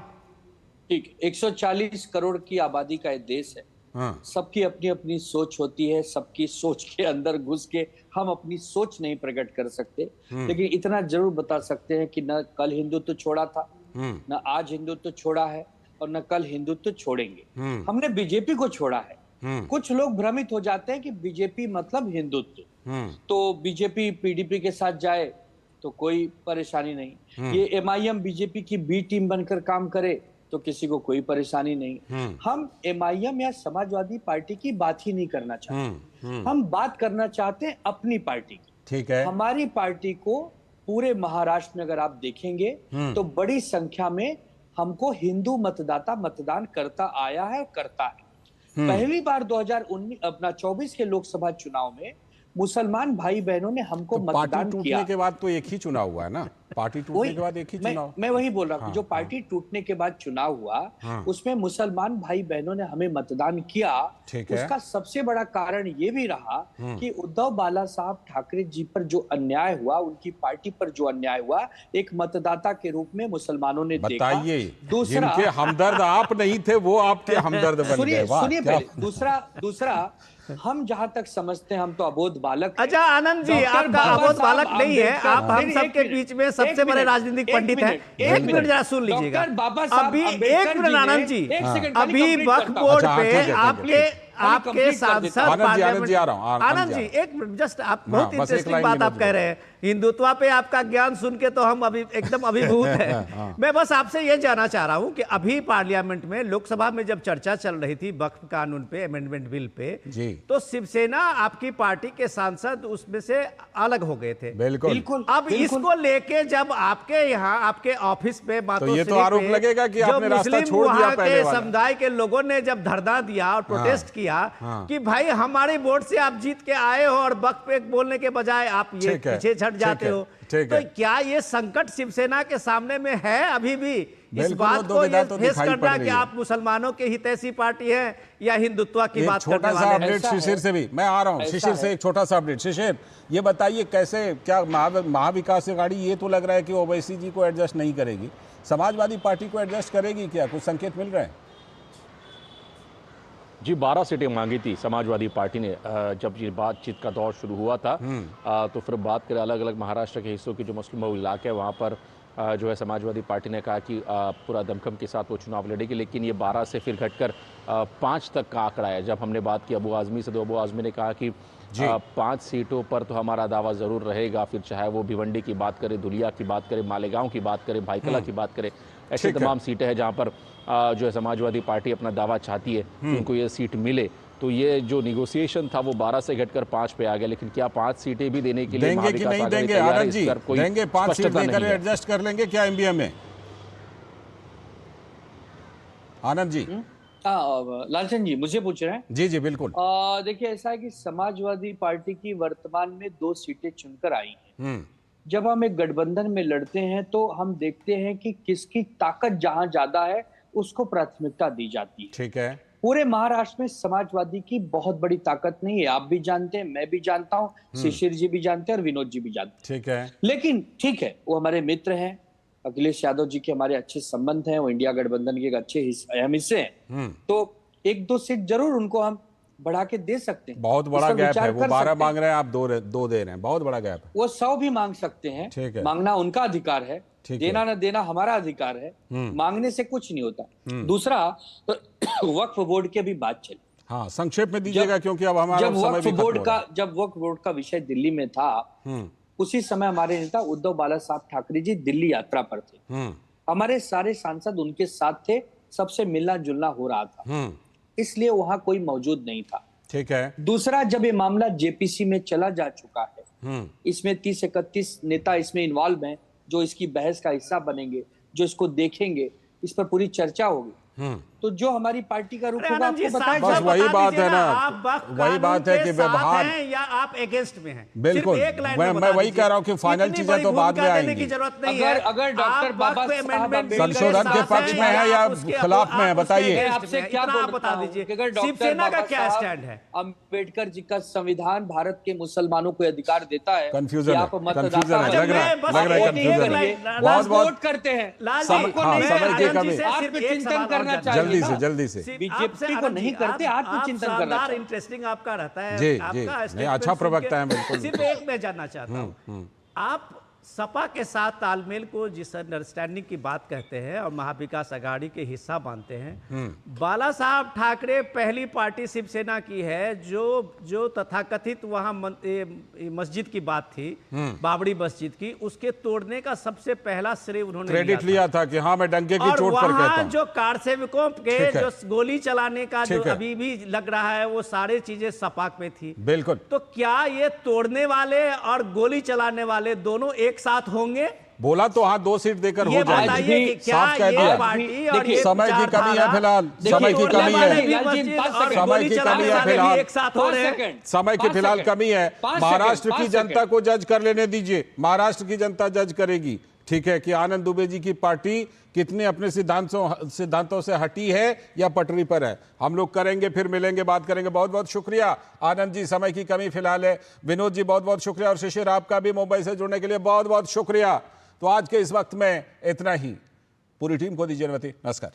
ठीक, 140 करोड़ की आबादी का एक देश है। सबकी अपनी अपनी सोच होती है, सबकी सोच के अंदर घुस के हम अपनी सोच नहीं प्रकट कर सकते, लेकिन इतना जरूर बता सकते हैं कि न कल हिंदुत्व छोड़ा था, न आज हिंदुत्व छोड़ा है और न कल हिंदुत्व छोड़ेंगे। हमने बीजेपी को छोड़ा है। कुछ लोग भ्रमित हो जाते हैं कि बीजेपी मतलब हिंदुत्व, तो बीजेपी पीडीपी के साथ जाए तो कोई परेशानी नहीं, ये एमआईएम बीजेपी की बी टीम बनकर काम करे तो किसी को कोई परेशानी नहीं। हम एमआईएम या समाजवादी पार्टी की बात ही नहीं करना चाहते, हम बात करना चाहते हैं अपनी पार्टी की। ठीक है। हमारी पार्टी को पूरे महाराष्ट्र में अगर आप देखेंगे तो बड़ी संख्या में हमको हिंदू मतदाता मतदान करता आया है और करता है। पहली बार 2024 के लोकसभा चुनाव में मुसलमान भाई बहनों ने हमको तो मतदान पार्टी टूटने किया। के बाद तो एक ही चुनाव हुआ है ना, पार्टी टूटने के बाद एक ही चुनाव। मैं वही बोल रहा हूँ, जो पार्टी टूटने के बाद चुनाव हुआ उसमें मुसलमान भाई बहनों ने हमें मतदान किया। उसका सबसे बड़ा कारण ये भी रहा कि उद्धव बाला साहब ठाकरे जी पर जो अन्याय हुआ, उनकी पार्टी पर जो अन्याय हुआ, एक मतदाता के रूप में मुसलमानों ने देखा। बताइए, दूसरा, जिनके हमदर्द आप नहीं थे वो आपके हमदर्द बन गए। सुनिए पहले, दूसरा हम जहां तक समझते हैं हम तो अबोध बालक। अच्छा आनंद जी, आपका अबोध बालक नहीं है, आप हम सब के बीच में सबसे बड़े राजनीतिक पंडित हैं। एक मिनट जरा सुन लीजिएगा अभी, एक मिनट आनंद जी, अभी वक्फ बोर्ड पे आपके सांसद आनंद जी एक मिनट जस्ट, आप बहुत इंटरेस्टिंग बात आप कह रहे हैं। हिंदुत्व पे आपका ज्ञान सुन के तो हम अभी एकदम अभिभूत हैं। मैं बस आपसे ये जानना चाह रहा हूं कि अभी पार्लियामेंट में लोकसभा में जब चर्चा चल रही थी वक्फ कानून पे, अमेंडमेंट बिल पे, तो शिवसेना आपकी पार्टी के सांसद उसमें से अलग हो गए थे। बिल्कुल। अब इसको लेके जब आपके यहाँ आपके ऑफिस पे तो ये तो आरोप लगेगा कि आपने रास्ता छोड़ दिया पहले वाला। समुदाय के लोगों ने जब धरना दिया और प्रोटेस्ट किया कि भाई हमारे वोट से आप जीत के आए हो और वक्त पे बोलने के बजाय आप ये पीछे छट जाते हो, तो क्या ये संकट शिवसेना के सामने में है अभी भी? इस बात को ये फेस करना कि आप मुसलमानों के हितैषी पार्टी हैं या हिंदुत्व की बात करने वाले हैं? छोटा सा अपडेट शिशिर से भी मैं आ रहा हूं। शिशिर से एक छोटा सा अपडेट। शिशिर, ये बताइए कैसे, क्या महाविकास अघाड़ी ये तो लग रहा है कि ओवैसी जी को एडजस्ट नहीं करेगी, समाजवादी पार्टी को एडजस्ट करेगी क्या? कुछ संकेत मिल रहे हैं? जी 12 सीटें मांगी थी समाजवादी पार्टी ने जब ये बातचीत का दौर शुरू हुआ था। तो फिर बात करें अलग अलग महाराष्ट्र के हिस्सों की जो मुस्लिम बहुल इलाके हैं वहाँ पर जो है समाजवादी पार्टी ने कहा कि पूरा दमखम के साथ वो चुनाव लड़ेगी, लेकिन ये 12 से फिर घटकर 5 तक का आंकड़ा है। जब हमने बात की अबू आज़मी से तो अबू आज़मी ने कहा कि 5 सीटों पर तो हमारा दावा ज़रूर रहेगा, फिर चाहे वो भिवंडी की बात करें, धुलिया की बात करें, मालेगांव की बात करें, भाईकला की बात करें, ऐसे तमाम सीटें हैं जहाँ पर जो है समाजवादी पार्टी अपना दावा चाहती है कि उनको ये सीट मिले। तो ये जो निगोसिएशन था वो 12 से घटकर 5 पे आ गया, लेकिन क्या 5 सीटें भी देने के लिए देंगे कि नहीं देंगे? आनंद जी, देंगे 5 सीट देकर एडजस्ट कर लेंगे क्या एमबीए में? आनंद जी। लालचंद जी मुझे पूछ रहे हैं? जी जी बिल्कुल। देखिए ऐसा है कि समाजवादी पार्टी की वर्तमान में 2 सीटें चुनकर आई हैं। जब हम एक गठबंधन में लड़ते हैं तो हम देखते हैं कि किसकी ताकत जहां ज्यादा है उसको प्राथमिकता दी जाती है। ठीक है। पूरे महाराष्ट्र में समाजवादी की बहुत बड़ी ताकत नहीं है। आप भी जानते हैं, मैं भी जानता हूँ, शिशिर जी भी जानते हैं और विनोद जी भी जानते हैं। ठीक है, लेकिन ठीक है, वो हमारे मित्र हैं। अखिलेश यादव जी के हमारे अच्छे संबंध हैं, वो इंडिया गठबंधन के एक अच्छे अहम हिस्से हैं। तो 1-2 सीट जरूर उनको हम बढ़ा के दे सकते हैं। बहुत बड़ा गैप है, वो 12 मांग रहे हैं, आप 2 दे रहे हैं, बहुत बड़ा गैप है। वो 100 भी मांग सकते हैं, मांगना उनका अधिकार है, देना न देना हमारा अधिकार है, मांगने से कुछ नहीं होता। दूसरा, वक्फ बोर्ड के भी बात चली। हाँ, संक्षेप में दीजिएगा क्योंकि अब हमारा जब वक्फ बोर्ड का विषय दिल्ली में था, उसी समय हमारे नेता उद्धव बाला साहब ठाकरे जी दिल्ली यात्रा पर थे। हमारे सारे सांसद उनके साथ थे, सबसे मिलना जुलना हो रहा था, इसलिए वहां कोई मौजूद नहीं था। ठीक है। दूसरा, जब ये मामला जेपीसी में चला जा चुका है, इसमें 30-31 नेता इसमें इन्वॉल्व हैं, जो इसकी बहस का हिस्सा बनेंगे, जो इसको देखेंगे, इस पर पूरी चर्चा होगी। तो जो हमारी पार्टी का रुख होगा आपको बताया बस वही बात है ना, वही बात है कि व्यवहार या आप अगेंस्ट में हैं। बिल्कुल, मैं वही कह रहा हूँ कि फाइनल चीजें तो बाद में आएंगी। अगर डॉक्टर बाबा साहब संशोधन के पक्ष में है या खिलाफ में है, बताइए। आपसे क्या बता दीजिए, शिवसेना का क्या स्टैंड है? अम्बेडकर जी का संविधान भारत के मुसलमानों को अधिकार देता है। कंफ्यूजन आप मतदाता लग रहा है कंफ्यूजन वोट करते हैं, समय की कमी। आत्मचिंतन करना चाहिए, जल्दी से बीजेपी को नहीं करते, आत्मचिंतन करना। इंटरेस्टिंग आपका रहता है, जी आपका जी, अच्छा प्रवक्ता है, बिल्कुल। सिर्फ एक मैं जानना चाहता हूँ, आप सपा के साथ तालमेल को जिस अंडरस्टैंडिंग की बात कहते हैं और महाविकास आघाड़ी के हिस्सा मानते हैं, बाला साहब ठाकरे पहली पार्टी शिवसेना की है जो तथाकथित वहां मस्जिद की बात थी, बाबरी मस्जिद की, उसके तोड़ने का सबसे पहला श्रेय उन्होंने क्रेडिट लिया था कि हाँ मैं डंके की चोट पर कहता हूं। जो कार सेवकों के जो गोली चलाने का जो अभी भी लग रहा है, वो सारी चीजें सपा में थी। बिल्कुल। तो क्या ये तोड़ने वाले और गोली चलाने वाले दोनों एक साथ होंगे? बोला तो हाँ 2 सीट देकर हो जाएगी, साफ कह दिया। देखिए समय की कमी है फिलहाल, समय की कमी है, समय की कमी है फिलहाल, समय की फिलहाल कमी है। महाराष्ट्र की जनता को जज कर लेने दीजिए, महाराष्ट्र की जनता जज करेगी। ठीक है कि आनंद दुबे जी की पार्टी कितने अपने सिद्धांतों से हटी है या पटरी पर है, हम लोग करेंगे, फिर मिलेंगे, बात करेंगे। बहुत बहुत शुक्रिया आनंद जी, समय की कमी फिलहाल है। विनोद जी बहुत बहुत शुक्रिया, और शिशिर आपका भी मुंबई से जुड़ने के लिए बहुत बहुत शुक्रिया। तो आज के इस वक्त में इतना ही, पूरी टीम को दीजिए अनुमति, नमस्कार।